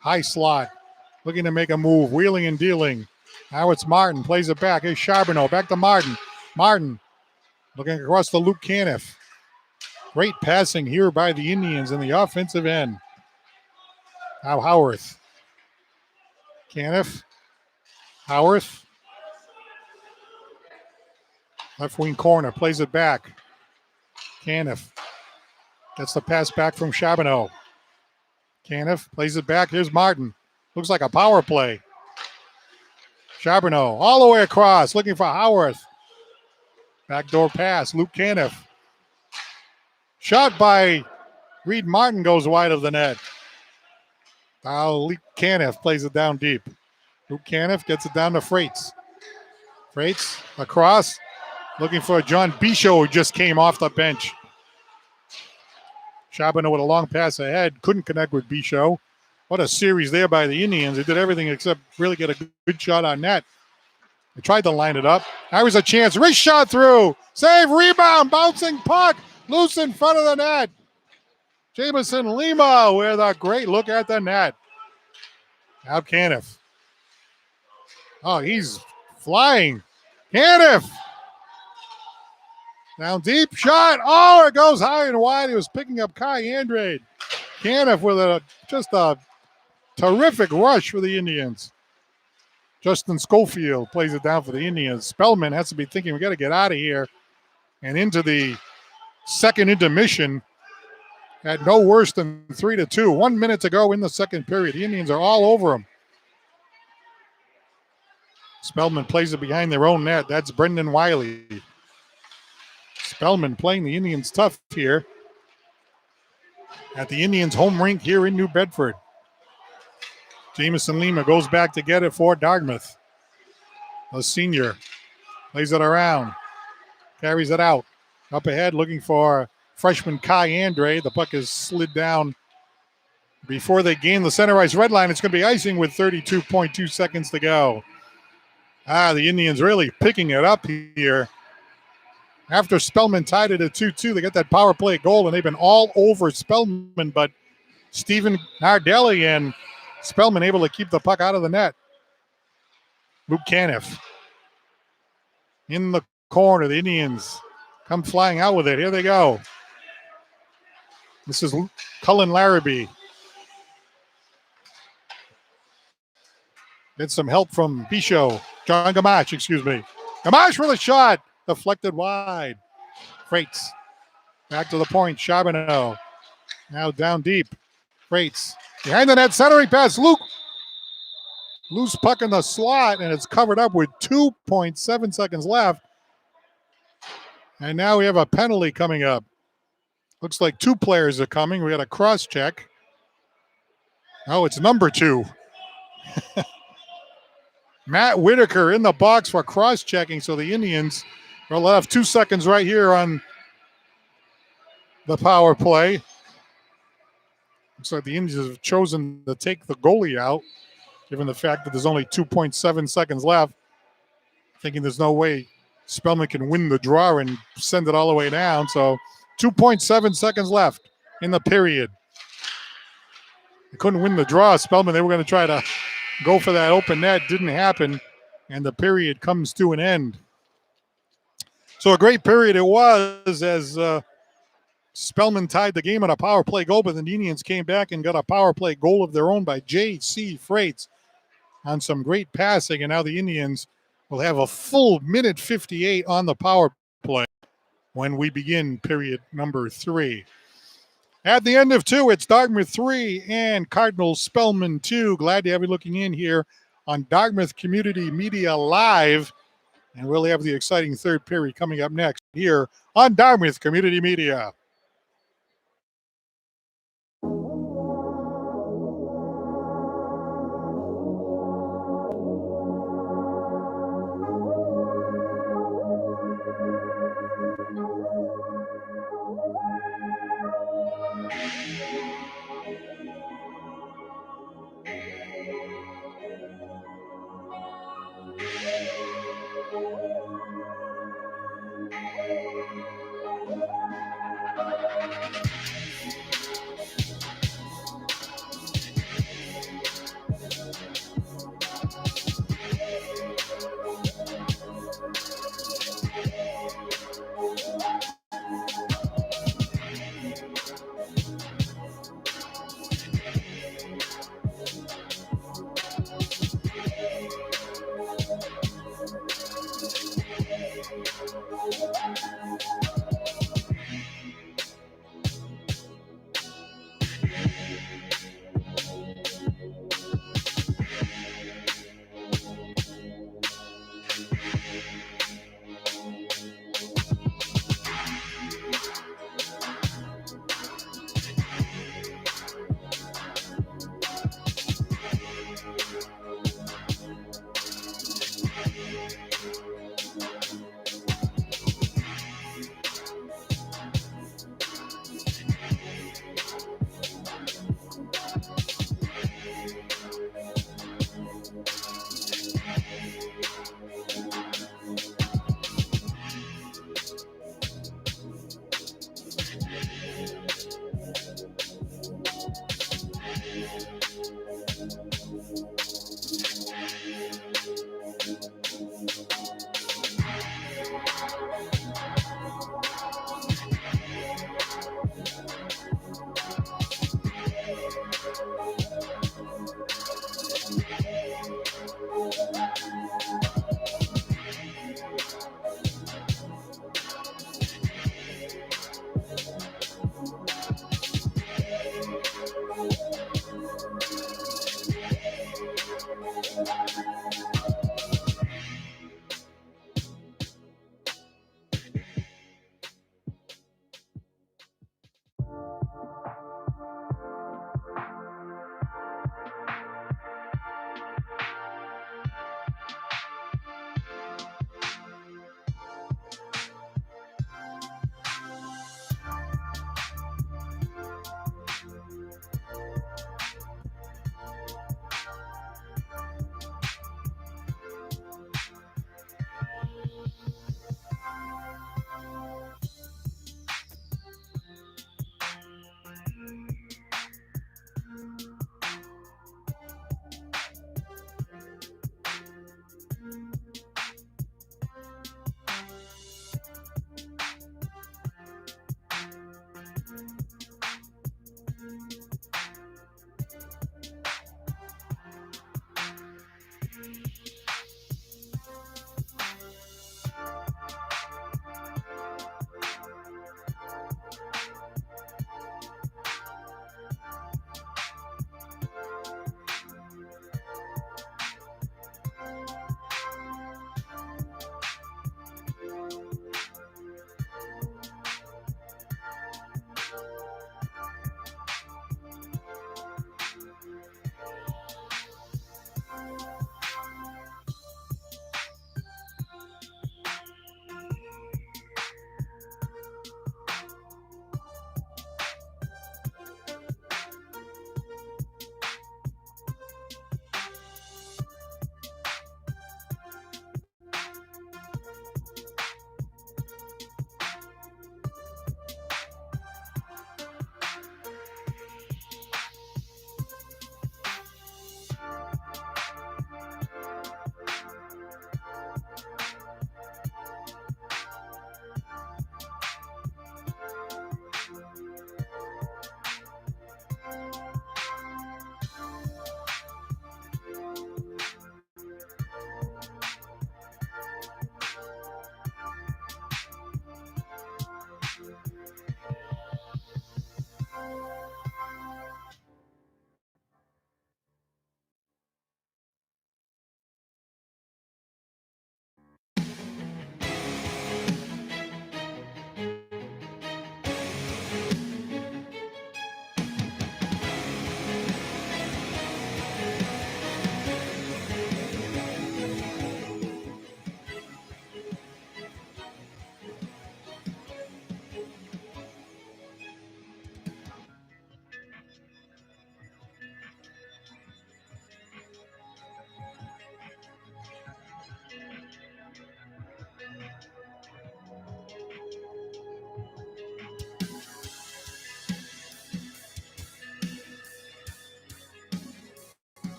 High slot. Looking to make a move. Wheeling and dealing. Now it's Martin. Plays it back. Here's Charbonneau. Back to Martin. Martin looking across to Luke Caniff. Great passing here by the Indians in the offensive end. Now Howarth. Caniff. Howarth. Left wing corner. Plays it back. Caniff. Gets the pass back from Charbonneau. Caniff plays it back. Here's Martin. Looks like a power play. Charbonneau all the way across. Looking for Howarth. Backdoor pass. Luke Caniff. Shot by Reed Martin goes wide of the net. Now Luke Caniff plays it down deep. Luke Caniff gets it down to Freites. Freites across. Looking for John Bichot who just came off the bench. Charbonneau with a long pass ahead. Couldn't connect with Bichot. What a series there by the Indians. They did everything except really get a good shot on net. They tried to line it up. Now was a chance. Wrist shot through. Save, rebound, bouncing puck. Loose in front of the net. Jamison Lima with a great look at the net. Now Caniff. Oh, he's flying. Caniff. Down deep shot. Oh, it goes high and wide. He was picking up Kai Andrade. Caniff with just a terrific rush for the Indians. Justin Schofield plays it down for the Indians. Spellman has to be thinking, we got to get out of here. And into the second intermission at no worse than 3-2. 1 minute to go in the second period. The Indians are all over them. Spellman plays it behind their own net. That's Brendan Wiley. Spellman playing the Indians tough here at the Indians' home rink here in New Bedford. Jamison Lima goes back to get it for Dartmouth. The senior plays it around, carries it out. Up ahead looking for freshman Kai Andre. The puck is slid down before they gain the center ice red line. It's going to be icing with 32.2 seconds to go. The Indians really picking it up here. After Spellman tied it at 2-2, they got that power play goal, and they've been all over Spellman, but Stephen Nardelli and Spellman able to keep the puck out of the net. Luke Caniff in the corner. The Indians come flying out with it. Here they go. This is Cullen Larrabee. Get some help from Bichot. John Gamache, excuse me. Gamache with a shot. Deflected wide. Freites. Back to the point. Charbonneau. Now down deep. Freites. Behind the net. Centering pass. Luke. Loose puck in the slot. And it's covered up with 2.7 seconds left. And now we have a penalty coming up. Looks like 2 players are coming. We got a cross check. Oh, it's number 2. Matt Whitaker in the box for cross-checking. So the Indians will have 2 seconds right here on the power play. Looks like the Indians have chosen to take the goalie out, given the fact that there's only 2.7 seconds left. Thinking there's no way Spellman can win the draw and send it all the way down. So 2.7 seconds left in the period. They couldn't win the draw. Spellman, they were going to try to go for that open net. Didn't happen. And the period comes to an end. So a great period it was as Spellman tied the game on a power play goal, but the Indians came back and got a power play goal of their own by J.C. Freites on some great passing, and now the Indians will have a full minute 58 on the power play when we begin period number 3. At the end of 2, it's Dartmouth 3 and Cardinal Spellman 2. Glad to have you looking in here on Dartmouth Community Media Live. And we'll have the exciting third period coming up next here on Dartmouth Community Media.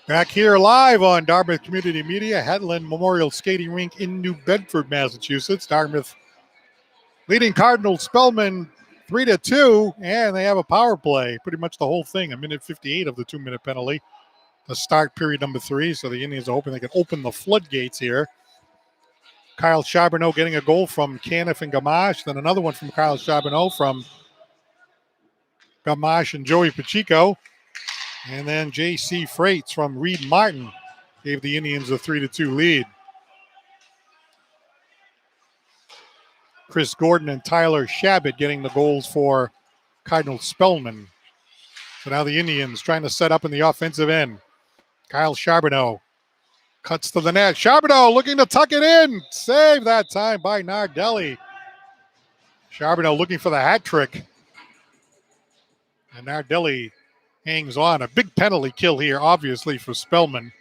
Back here live on Dartmouth Community Media, Hetland Memorial Skating Rink in New Bedford, Massachusetts. Dartmouth leading Cardinal Spellman 3-2, and they have a power play. Pretty much the whole thing, a minute 58 of the 2-minute penalty to start period number 3. So the Indians are hoping they can open the floodgates here. Kyle Charbonneau getting a goal from Caniff and Gamache, then another one from Kyle Charbonneau from Gamache and Joey Pacheco. And then J.C. Freights from Reed Martin gave the Indians a 3-2 lead. Chris Gordon and Tyler Shabbat getting the goals for Cardinal Spellman. So now the Indians trying to set up in the offensive end. Kyle Charbonneau cuts to the net. Charbonneau looking to tuck it in. Save that time by Nardelli. Charbonneau looking for the hat trick. And Nardelli hangs on. A big penalty kill here, obviously, for Spellman.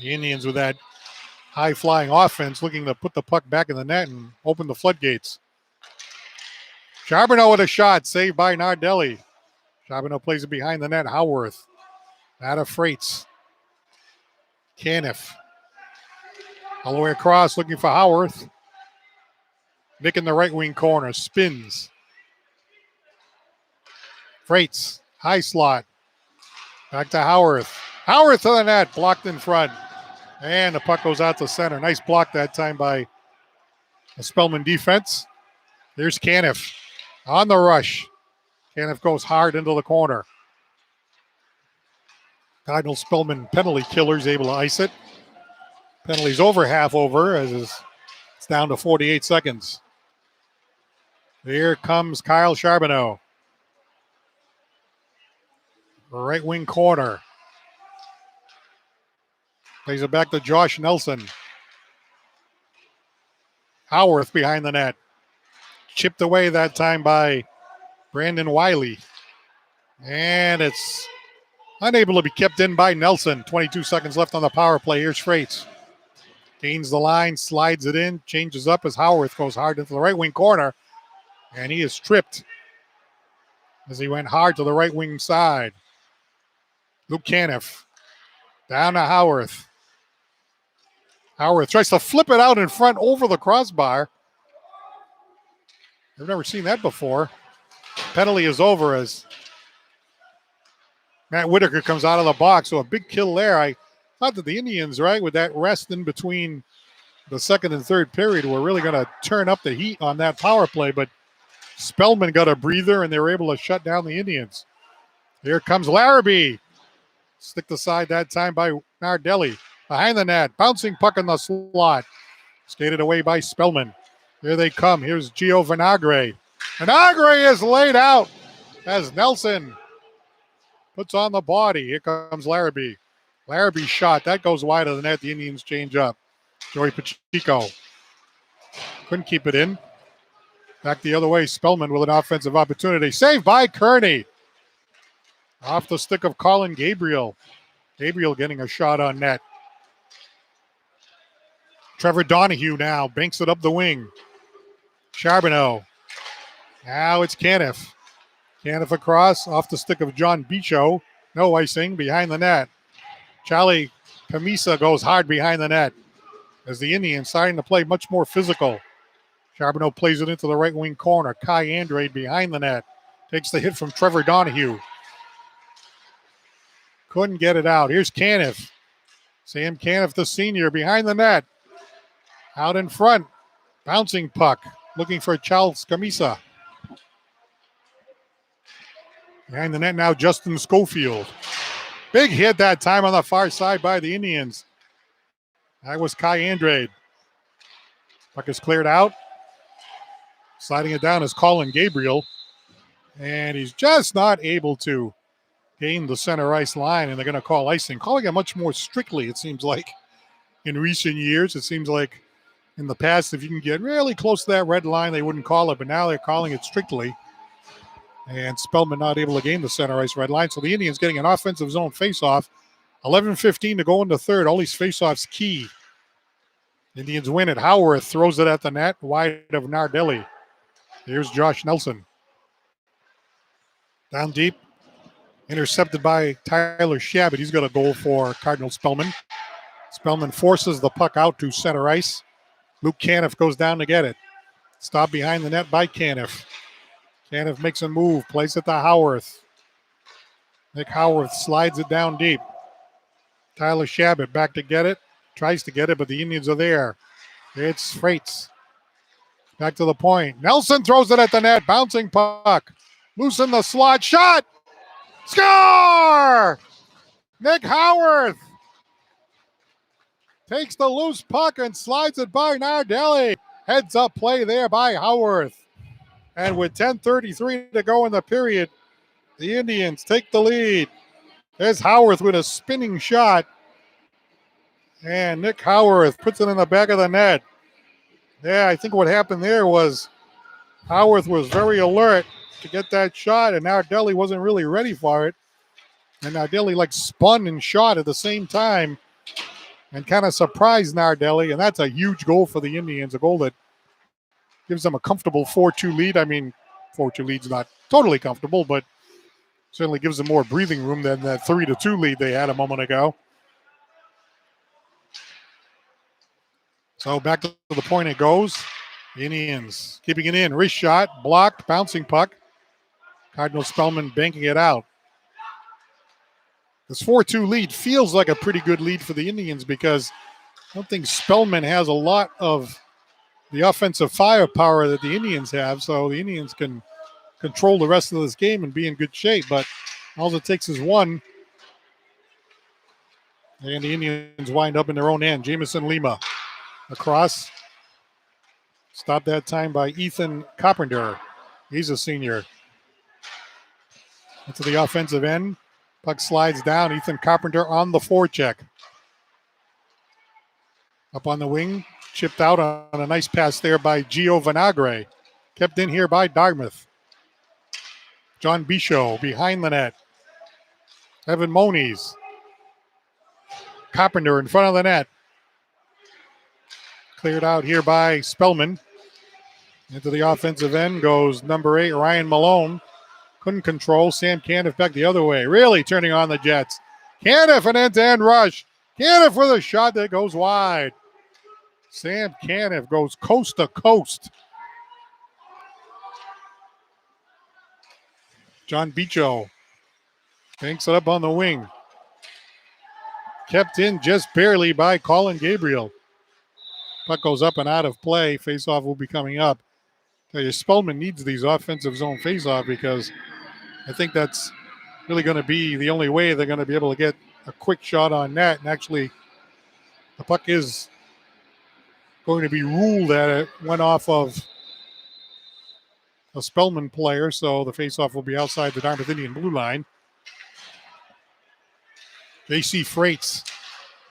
The Indians with that high-flying offense looking to put the puck back in the net and open the floodgates. Charbonneau with a shot, saved by Nardelli. Charbonneau plays it behind the net. Howarth. Out of Freights. Caniff. All the way across, looking for Howarth. Nick in the right wing corner. Spins. Freights. High slot. Back to Howarth. Howarth to the net. Blocked in front. And the puck goes out to center. Nice block that time by the Spellman defense. There's Caniff on the rush. Caniff goes hard into the corner. Cardinal Spellman penalty killers able to ice it. Penalty's over half over as it's down to 48 seconds. Here comes Kyle Charbonneau. Right wing corner. Plays it back to Josh Nelson. Howarth behind the net. Chipped away that time by Brandon Wiley. And it's unable to be kept in by Nelson. 22 seconds left on the power play. Here's Freights. Gains the line, slides it in, changes up as Howarth goes hard into the right wing corner. And he is tripped as he went hard to the right wing side. Luke Caniff down to Howarth. Howarth tries to flip it out in front over the crossbar. I've never seen that before. Penalty is over as Matt Whitaker comes out of the box. So a big kill there. I thought that the Indians, right, with that rest in between the second and third period, were really going to turn up the heat on that power play. But Spellman got a breather and they were able to shut down the Indians. Here comes Larrabee. Sticked aside that time by Nardelli. Behind the net, bouncing puck in the slot. Skated away by Spellman. Here they come. Here's Gio Vinagre. Vinagre is laid out as Nelson puts on the body. Here comes Larrabee. Larrabee's shot. That goes wide of the net. The Indians change up. Joey Pacheco. Couldn't keep it in. Back the other way. Spellman with an offensive opportunity. Saved by Kearney. Off the stick of Colin Gabriel. Gabriel getting a shot on net. Trevor Donahue now banks it up the wing. Charbonneau. Now it's Caniff. Caniff across off the stick of John Bicho. No icing behind the net. Charlie Camisa goes hard behind the net as the Indians starting to play much more physical. Charbonneau plays it into the right wing corner. Kai Andrade behind the net. Takes the hit from Trevor Donahue. Couldn't get it out. Here's Caniff. Sam Caniff, the senior, behind the net. Out in front. Bouncing puck. Looking for Charles Camisa. Behind the net now, Justin Schofield. Big hit that time on the far side by the Indians. That was Kai Andrade. Puck is cleared out. Sliding it down is Colin Gabriel. And he's just not able to gain the center ice line, and they're going to call icing. Calling it much more strictly, it seems like, in recent years. It seems like in the past, if you can get really close to that red line, they wouldn't call it, but now they're calling it strictly. And Spellman not able to gain the center ice red line. So the Indians getting an offensive zone faceoff. 11:15 to go in the third. All these faceoffs key. Indians win it. Howarth throws it at the net, wide of Nardelli. Here's Josh Nelson. Down deep. Intercepted by Tyler Shabbat. He's got a goal for Cardinal Spellman. Spellman forces the puck out to center ice. Luke Caniff goes down to get it. Stopped behind the net by Caniff. Caniff makes a move, plays it to Howarth. Nick Howarth slides it down deep. Tyler Shabbat back to get it. Tries to get it, but the Indians are there. It's Freights. Back to the point. Nelson throws it at the net. Bouncing puck. Loose in the slot. Shot! Score! Nick Howarth takes the loose puck and slides it by Nardelli. Heads up play there by Howarth. And with 10:33 to go in the period, the Indians take the lead. There's Howarth with a spinning shot. And Nick Howarth puts it in the back of the net. Yeah, I think what happened there was Howarth was very alert to get that shot, and Nardelli wasn't really ready for it. And Nardelli spun and shot at the same time and kind of surprised Nardelli, and that's a huge goal for the Indians, a goal that gives them a comfortable 4-2 lead. I mean, 4-2 lead's not totally comfortable, but certainly gives them more breathing room than that 3-2 lead they had a moment ago. So back to the point it goes. The Indians keeping it in. Wrist shot, blocked, bouncing puck. Cardinal Spellman banking it out. This 4-2 lead feels like a pretty good lead for the Indians because I don't think Spellman has a lot of the offensive firepower that the Indians have, so the Indians can control the rest of this game and be in good shape, but all it takes is one, and the Indians wind up in their own end. Jamison Lima across. Stopped that time by Ethan Carpenter. He's a senior. Into the offensive end. Puck slides down. Ethan Carpenter on the forecheck. Up on the wing. Chipped out on a nice pass there by Gio Vinagre. Kept in here by Dartmouth. John Bichot behind the net. Evan Moniz. Carpenter in front of the net. Cleared out here by Spellman. Into the offensive end goes number 8, Ryan Malone. Couldn't control. Sam Caniff back the other way. Really turning on the Jets. Caniff an end-to-end rush. Caniff with a shot that goes wide. Sam Caniff goes coast to coast. John Bichot banks it up on the wing. Kept in just barely by Colin Gabriel. Puck goes up and out of play. Faceoff will be coming up. Tell you, Spellman needs these offensive zone faceoff because I think that's really going to be the only way they're going to be able to get a quick shot on net. And actually, the puck is going to be ruled that it went off of a Spellman player, so the faceoff will be outside the Dartmouth Indian blue line. JC Freights,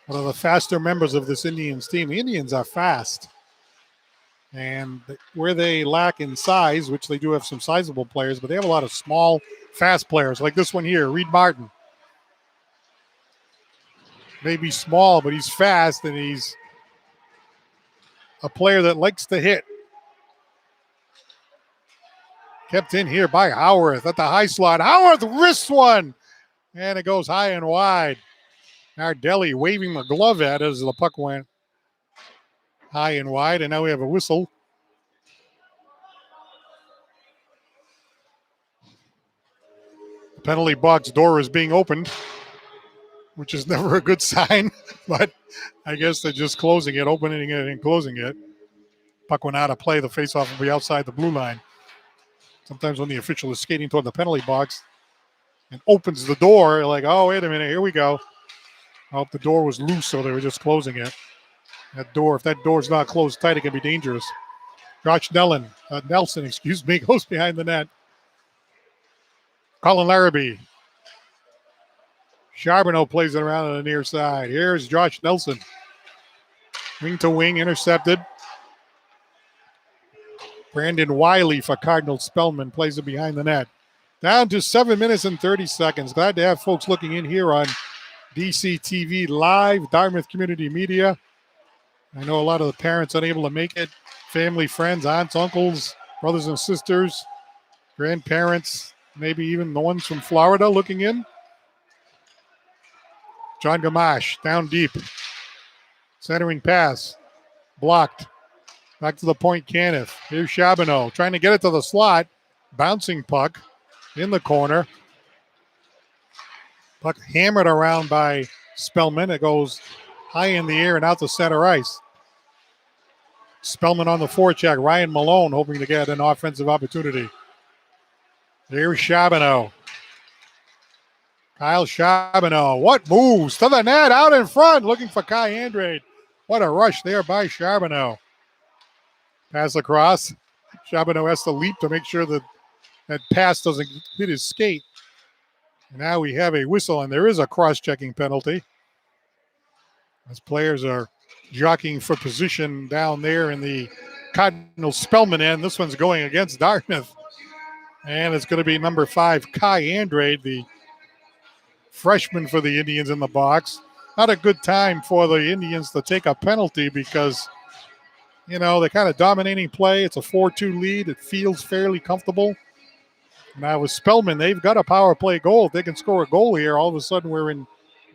one of the faster members of this Indians team. The Indians are fast. And where they lack in size, which they do have some sizable players, but they have a lot of small, fast players, like this one here, Reed Martin. Maybe small, but he's fast, and he's a player that likes to hit. Kept in here by Howarth at the high slot. Howarth wrists one, and it goes high and wide. Nardelli waving the glove at it as the puck went high and wide, and now we have a whistle. The penalty box door is being opened, which is never a good sign, but I guess they're just closing it, opening it and closing it. Puck went out of play. The faceoff will be outside the blue line. Sometimes when the official is skating toward the penalty box and opens the door, you're like, oh, wait a minute, here we go. Oh, the door was loose, so they were just closing it. That door, if that door's not closed tight, it can be dangerous. Josh Nelson, goes behind the net. Colin Larrabee. Charbonneau plays it around on the near side. Here's Josh Nelson. Wing to wing, intercepted. Brandon Wiley for Cardinal Spellman plays it behind the net. Down to 7 minutes and 30 seconds. Glad to have folks looking in here on DCTV Live, Dartmouth Community Media. I know a lot of the parents unable to make it. Family, friends, aunts, uncles, brothers and sisters, grandparents. maybe even the ones from Florida looking in. John Gamache down deep. Centering pass. Blocked. Back to the point, Caniff. Here's Charbonneau trying to get it to the slot. Bouncing puck in the corner. Puck hammered around by Spellman. It goes high in the air and out to center ice. Spellman on the forecheck. Ryan Malone hoping to get an offensive opportunity. Here's Charbonneau. Kyle Charbonneau. What moves to the net out in front looking for Kai Andrade. What a rush there by Charbonneau. Pass across. Charbonneau has to leap to make sure that that pass doesn't hit his skate. And now we have a whistle, and there is a cross-checking penalty. As players are jockeying for position down there in the Cardinal Spellman end. This one's going against Dartmouth. And it's going to be number 5, Kai Andrade, the freshman for the Indians in the box. Not a good time for the Indians to take a penalty because, you know, they're kind of dominating play. It's a 4-2 lead. It feels fairly comfortable. Now with Spellman, they've got a power play goal. If they can score a goal here, all of a sudden we're in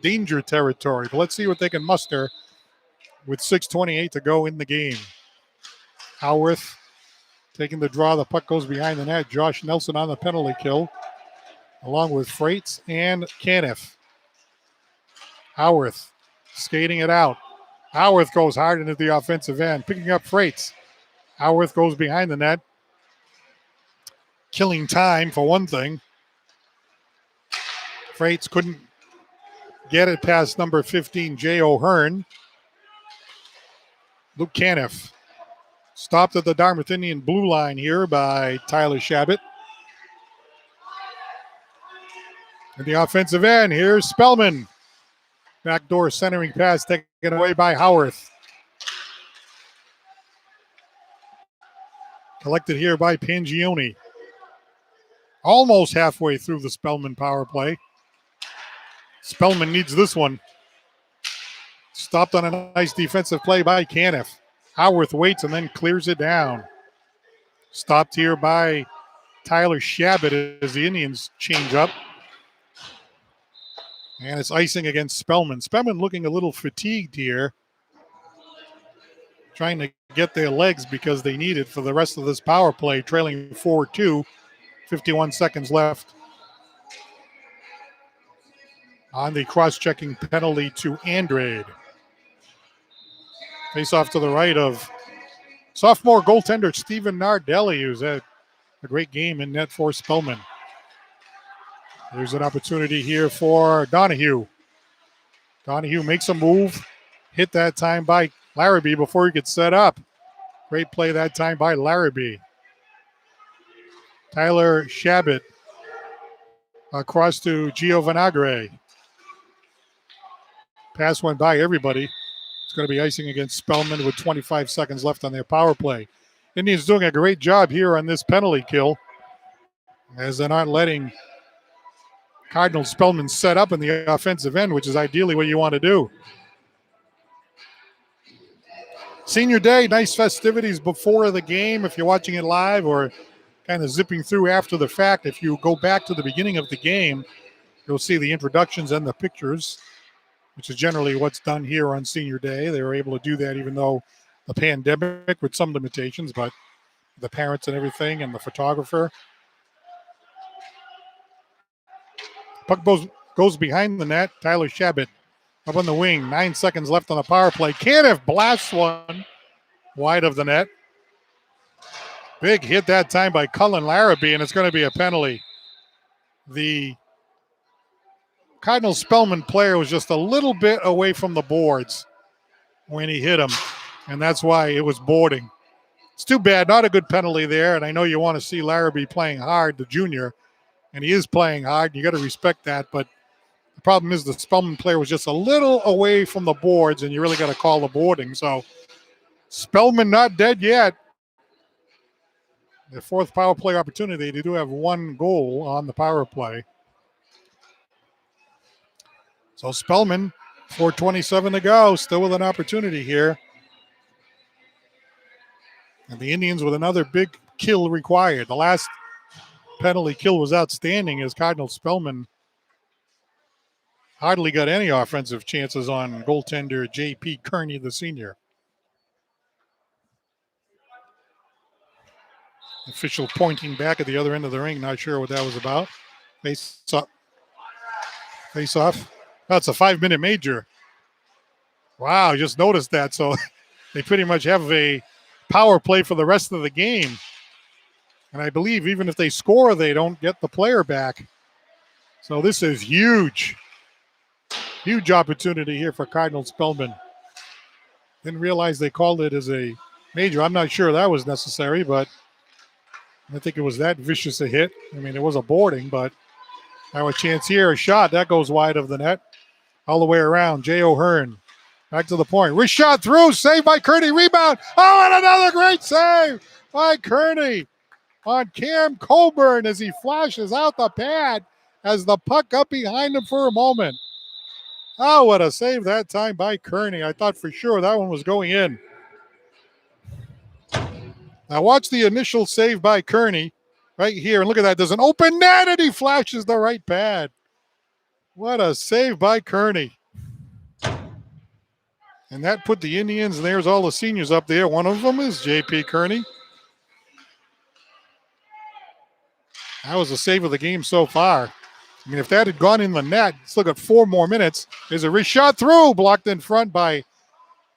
danger territory. But let's see what they can muster with 6:28 to go in the game. Howarth taking the draw. The puck goes behind the net. Josh Nelson on the penalty kill, along with Freites and Caniff. Howarth skating it out. Howarth goes hard into the offensive end, picking up Freites. Howarth goes behind the net, killing time for one thing. Freites couldn't get it past number 15, Jay O'Hearn. Luke Caniff stopped at the Dartmouth Indian blue line here by Tyler Shabbat. At the offensive end, here's Spellman. Backdoor centering pass taken away by Howarth. Collected here by Pangioni. Almost halfway through the Spellman power play. Spellman needs this one. Stopped on a nice defensive play by Caniff. Howarth waits and then clears it down. Stopped here by Tyler Shabbat as the Indians change up. And it's icing against Spellman. Spellman looking a little fatigued here. Trying to get their legs because they need it for the rest of this power play. Trailing 4-2. 51 seconds left. On the cross-checking penalty to Andrade. Face off to the right of sophomore goaltender Stephen Nardelli, who's had a great game in net for Spellman. There's an opportunity here for Donahue. Donahue makes a move. Hit that time by Larrabee before he gets set up. Great play that time by Larrabee. Tyler Shabbat across to Gio Vinagre. Pass went by everybody. It's going to be icing against Spellman with 25 seconds left on their power play. Indians doing a great job here on this penalty kill as they're not letting Cardinal Spellman set up in the offensive end, which is ideally what you want to do. Senior Day, nice festivities before the game if you're watching it live or kind of zipping through after the fact. If you go back to the beginning of the game, you'll see the introductions and the pictures, which is generally what's done here on Senior Day. They were able to do that even though the pandemic with some limitations, but the parents and everything and the photographer. Puck goes behind the net. Tyler Shabbat up on the wing. 9 seconds left on the power play. Caniff blasts one wide of the net. Big hit that time by Cullen Larrabee, and it's going to be a penalty. The Cardinal Spellman player was just a little bit away from the boards when he hit him, and that's why it was boarding. It's too bad. Not a good penalty there, and I know you want to see Larrabee playing hard, the junior, and he is playing hard. You got to respect that, but the problem is the Spellman player was just a little away from the boards, and you really got to call the boarding. So Spellman not dead yet. Their fourth power play opportunity. They do have one goal on the power play. So Spellman, 4:27 to go, still with an opportunity here. And the Indians with another big kill required. The last penalty kill was outstanding as Cardinal Spellman hardly got any offensive chances on goaltender J.P. Kearney, the senior. Official pointing back at the other end of the ring, not sure what that was about. Face off. That's a 5-minute major. Wow, just noticed that. So they pretty much have a power play for the rest of the game. And I believe even if they score, they don't get the player back. So this is huge. Huge opportunity here for Cardinal Spellman. Didn't realize they called it as a major. I'm not sure that was necessary, but I think it was that vicious a hit. I mean, it was a boarding, but now a chance here. A shot. That goes wide of the net. All the way around. Jay O'Hearn. Back to the point. Wrist shot through. Saved by Kearney. Rebound. Oh, and another great save by Kearney on Cam Colburn as he flashes out the pad as the puck up behind him for a moment. Oh, what a save that time by Kearney. I thought for sure that one was going in. Now watch the initial save by Kearney right here. And look at that. There's an open net and he flashes the right pad. What a save by Kearney. And that put the Indians, and there's all the seniors up there. One of them is J.P. Kearney. That was the save of the game so far. I mean, if that had gone in the net, still got 4 more minutes. There's a wrist shot through, blocked in front by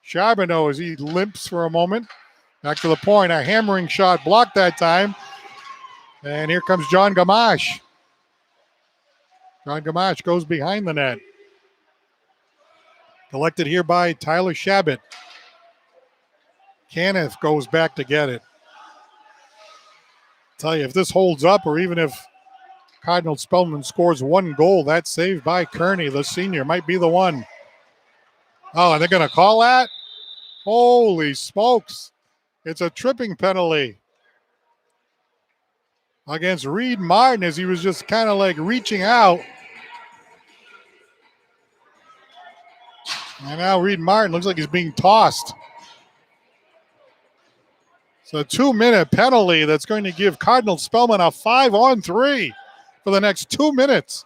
Charbonneau as he limps for a moment. Back to the point, a hammering shot blocked that time. And here comes John Gamache. John Gamache goes behind the net. Collected here by Tyler Shabbat. Kenneth goes back to get it. Tell you, if this holds up, or even if Cardinal Spellman scores 1 goal, that save by Kearney, the senior, might be the one. Oh, and they're going to call that? Holy smokes. It's a tripping penalty against Reed Martin as he was just kind of like reaching out. And now Reed Martin looks like he's being tossed. So a 2-minute penalty that's going to give Cardinal Spellman a 5-on-3 for the next 2 minutes.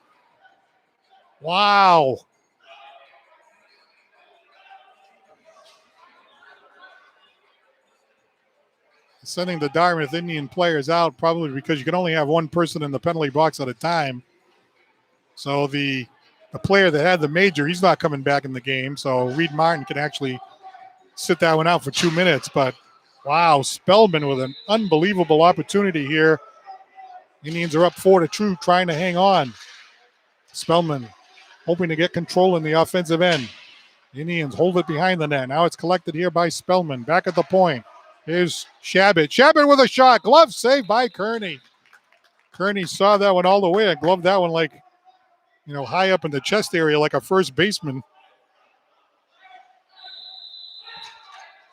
Wow. Sending the Dartmouth Indian players out probably because you can only have one person in the penalty box at a time. So the player that had the major, he's not coming back in the game. So Reed Martin can actually sit that one out for 2 minutes. But wow, Spellman with an unbelievable opportunity here. Indians are up 4-2, trying to hang on. Spellman hoping to get control in the offensive end. Indians hold it behind the net. Now it's collected here by Spellman. Back at the point. Here's Shabbat. Shabbat with a shot. Glove saved by Kearney. Kearney saw that one all the way. I gloved that one like, high up in the chest area like a first baseman.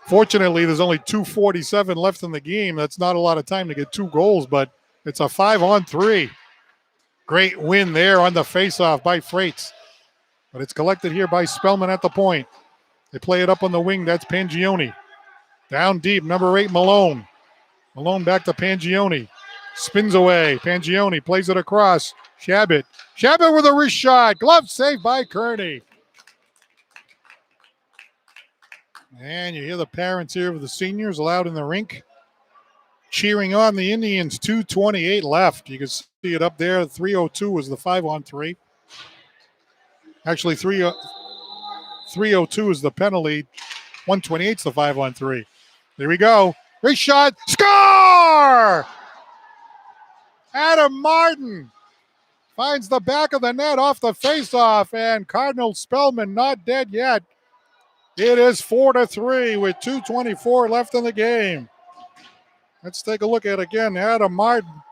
Fortunately, there's only 2:47 left in the game. That's not a lot of time to get 2 goals, but it's a 5-on-3. Great win there on the faceoff by Freites. But it's collected here by Spellman at the point. They play it up on the wing. That's Pangioni. Down deep, number 8, Malone. Malone back to Pangioni. Spins away. Pangioni plays it across. Shabbat. Shabbat with a wrist shot. Glove saved by Kearney. And you hear the parents here of the seniors allowed in the rink cheering on the Indians. 2:28 left. You can see it up there. 3:02 was the 5-on-3. Actually, 3:02 is the penalty. 1:28 is the 5-on-3. There we go. Great shot. Score! Adam Martin finds the back of the net off the faceoff, and Cardinal Spellman not dead yet. It is 4-3 with 2:24 left in the game. Let's take a look at it again. Adam Martin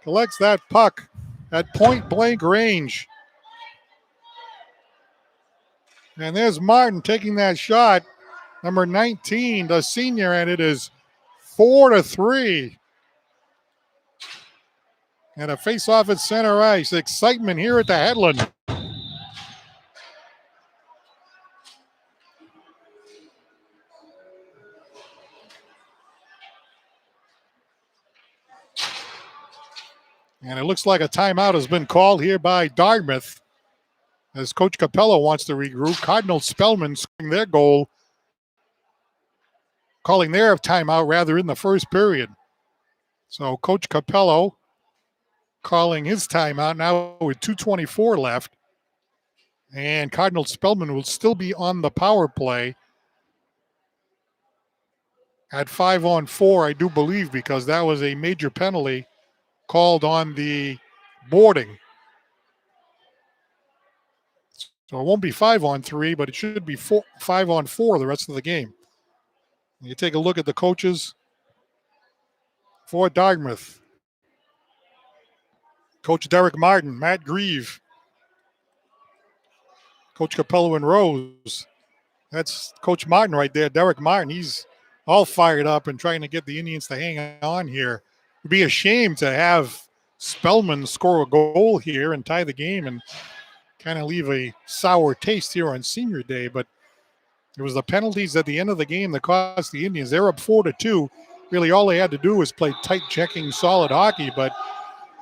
collects that puck at point-blank range. And there's Martin taking that shot. Number 19, the senior, and it is 4-3. And a face-off at center ice. Excitement here at the Headland. And it looks like a timeout has been called here by Dartmouth as Coach Capello wants to regroup. Cardinal Spellman scoring their goal, calling their timeout rather in the first period. So Coach Capello calling his timeout now with 2:24 left. And Cardinal Spellman will still be on the power play at 5-on-4, I do believe, because that was a major penalty called on the boarding. So it won't be 5-on-3, but it should be 5-on-4 the rest of the game. You take a look at the coaches for Dartmouth. Coach Derek Martin, Matt Grieve, Coach Capello and Rose. That's Coach Martin right there, Derek Martin. He's all fired up and trying to get the Indians to hang on here. It'd be a shame to have Spellman score a goal here and tie the game and kind of leave a sour taste here on senior day, but it was the penalties at the end of the game that cost the Indians. They're up 4-2. Really all they had to do was play tight checking solid hockey, but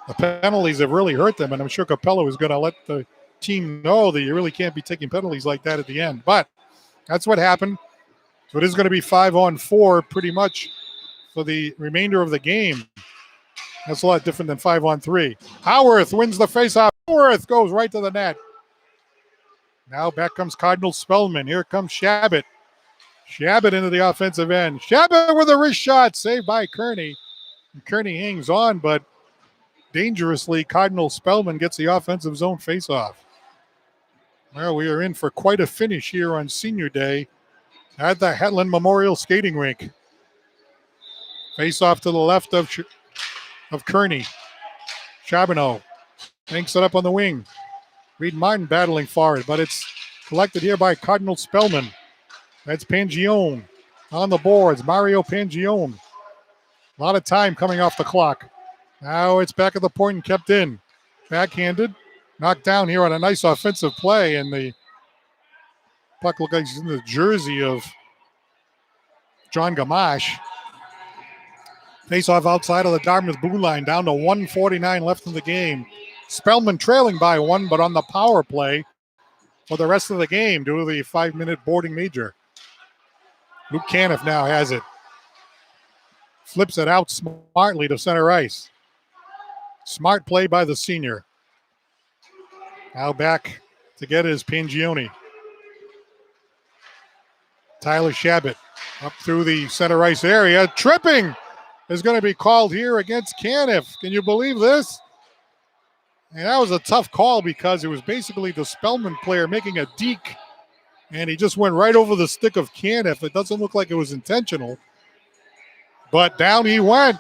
the penalties have really hurt them, and I'm sure Capello is going to let the team know that you really can't be taking penalties like that at the end. But that's what happened. So it is going to be 5-on-4 pretty much for the remainder of the game. That's a lot different than 5-on-3. Howarth wins the faceoff. Howarth goes right to the net. Now back comes Cardinal Spellman. Here comes Shabbat. Shabbat into the offensive end. Shabbat with a wrist shot. Saved by Kearney. And Kearney hangs on, but dangerously, Cardinal Spellman gets the offensive zone faceoff. Well, we are in for quite a finish here on senior day at the Hetland Memorial Skating Rink. Face-off to the left of Kearney. Charbonneau banks it up on the wing. Reed Martin battling for it, but it's collected here by Cardinal Spellman. That's Pangione on the boards. Mario Pangione. A lot of time coming off the clock. Now it's back at the point and kept in. Backhanded. Knocked down here on a nice offensive play, and the puck looks like it's in the jersey of John Gamache. Face off outside of the Dartmouth blue line, down to 1:49 left in the game. Spellman trailing by one, but on the power play for the rest of the game due to the 5-minute boarding major. Luke Caniff now has it. Flips it out smartly to center ice. Smart play by the senior. Now back to get his Pangione. Tyler Shabbat up through the center ice area. Tripping is going to be called here against Caniff. Can you believe this? And that was a tough call because it was basically the Spellman player making a deke, and he just went right over the stick of Caniff. It doesn't look like it was intentional, but down he went.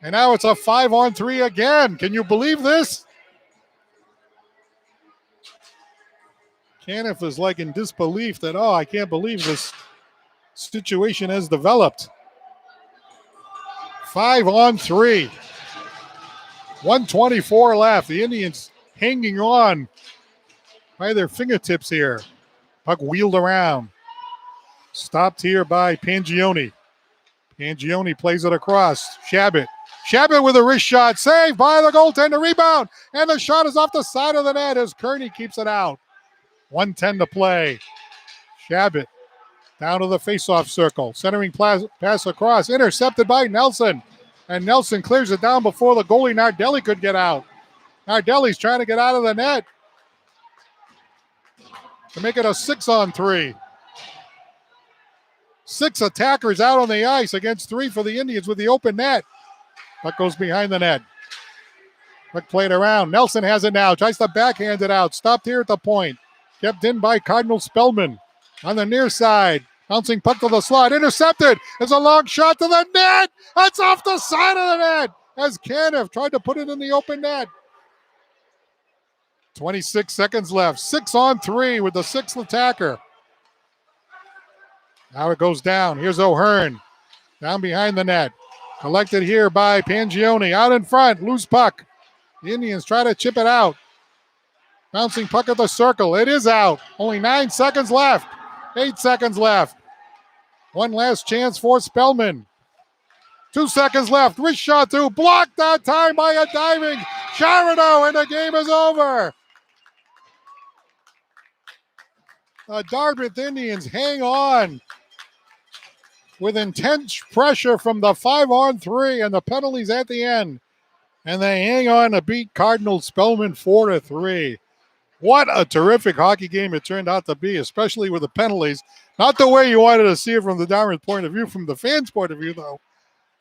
And now it's a 5-on-3 again. Can you believe this? Caniff is like in disbelief that, oh, I can't believe this situation has developed. 5-on-3. 1:24 left. The Indians hanging on by their fingertips here. Puck wheeled around. Stopped here by Pangione. Pangione plays it across. Shabbat. Shabbat with a wrist shot. Saved by the goaltender. Rebound. And the shot is off the side of the net as Kearney keeps it out. 1:10 to play. Shabbat down to the faceoff circle. Centering pass across. Intercepted by Nelson. And Nelson clears it down before the goalie Nardelli could get out. Nardelli's trying to get out of the net to make it a 6-on-3. 6 attackers out on the ice against 3 for the Indians with the open net. Puck goes behind the net. Puck played around. Nelson has it now. Tries to backhand it out. Stopped here at the point. Kept in by Cardinal Spellman on the near side. Bouncing puck to the slot. Intercepted. It's a long shot to the net. That's off the side of the net as Caniff tried to put it in the open net. 26 seconds left. 6-on-3 with the 6th attacker. Now it goes down. Here's O'Hearn. Down behind the net. Collected here by Pangione. Out in front. Loose puck. The Indians try to chip it out. Bouncing puck at the circle. It is out. Only 9 seconds left. 8 seconds left. One last chance for Spellman. 2 seconds left. Wrist shot through. Blocked that time by a diving Charbonneau, and the game is over. The Dartmouth Indians hang on with intense pressure from the 5-on-3 and the penalties at the end. And they hang on to beat Cardinal Spellman 4-3. What a terrific hockey game it turned out to be, especially with the penalties. Not the way you wanted to see it from the Dartmouth point of view, from the fans' point of view, though.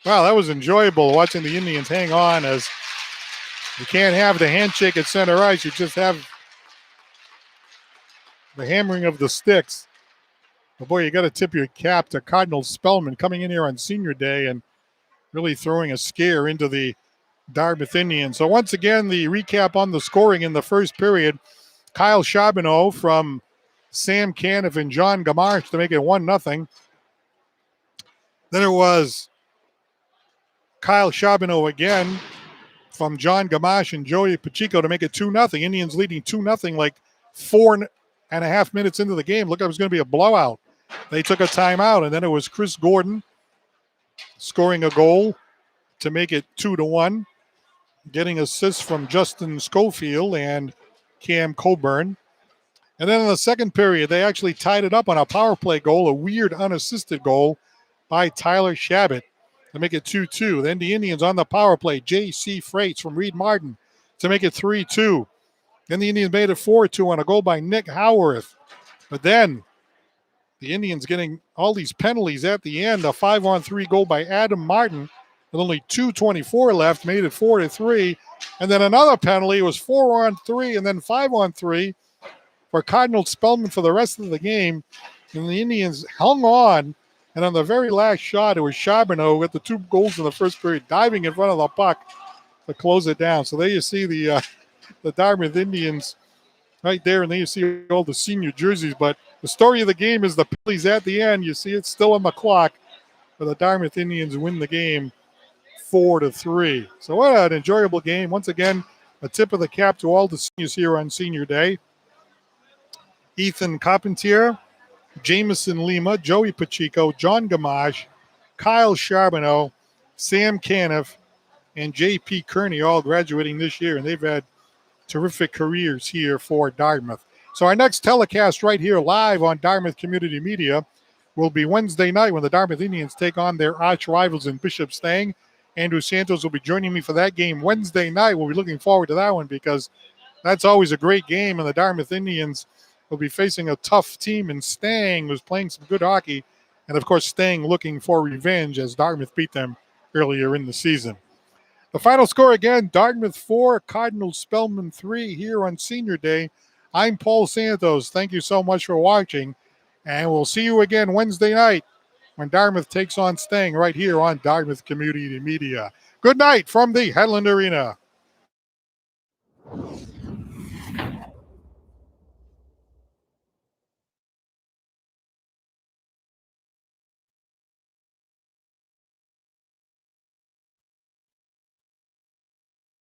Wow, that was enjoyable watching the Indians hang on, as you can't have the handshake at center ice. You just have the hammering of the sticks. But boy, you got to tip your cap to Cardinal Spellman coming in here on senior day and really throwing a scare into the Dartmouth Indians. So once again, the recap on the scoring in the first period. Kyle Charbonneau from Sam Caniff and John Gamache to make it 1-0. Then it was Kyle Charbonneau again from John Gamache and Joey Pacheco to make it 2-0. Indians leading 2-0 like 4.5 minutes into the game. Looked like it was going to be a blowout. They took a timeout, and then it was Chris Gordon scoring a goal to make it 2-1, getting assists from Justin Schofield and Cam Coburn. And then in the second period, they actually tied it up on a power play goal, a weird unassisted goal by Tyler Shabbat to make it 2-2. Then the Indians on the power play, J.C. Freites from Reed Martin to make it 3-2. Then the Indians made it 4-2 on a goal by Nick Howarth. But then the Indians getting all these penalties at the end, a 5-on-3 goal by Adam Martin with only 2:24 left, made it 4-3. And then another penalty was 4-on-3 and then 5-on-3 for Cardinal Spellman for the rest of the game. And the Indians hung on. And on the very last shot, it was Charbonneau with the 2 goals in the first period, diving in front of the puck to close it down. So there you see the Dartmouth Indians right there, and there you see all the senior jerseys. But the story of the game is the penalties at the end. You see it still on the clock, but the Dartmouth Indians win the game 4-3. So what an enjoyable game. Once again, a tip of the cap to all the seniors here on senior day. Ethan Carpentier, Jameson Lima, Joey Pacheco, John Gamache, Kyle Charbonneau, Sam Caniff, and J.P. Kearney all graduating this year, and they've had terrific careers here for Dartmouth. So our next telecast right here live on Dartmouth Community Media will be Wednesday night when the Dartmouth Indians take on their arch rivals in Bishop Stang. Andrew Santos will be joining me for that game Wednesday night. We'll be looking forward to that one because that's always a great game, and the Dartmouth Indians will be facing a tough team in Stang, who's playing some good hockey, and of course Stang looking for revenge as Dartmouth beat them earlier in the season. The final score again, Dartmouth 4, Cardinal Spellman 3 here on Senior Day. I'm Paul Santos. Thank you so much for watching, and we'll see you again Wednesday night when Dartmouth takes on Stang right here on Dartmouth Community Media. Good night from the Headland Arena.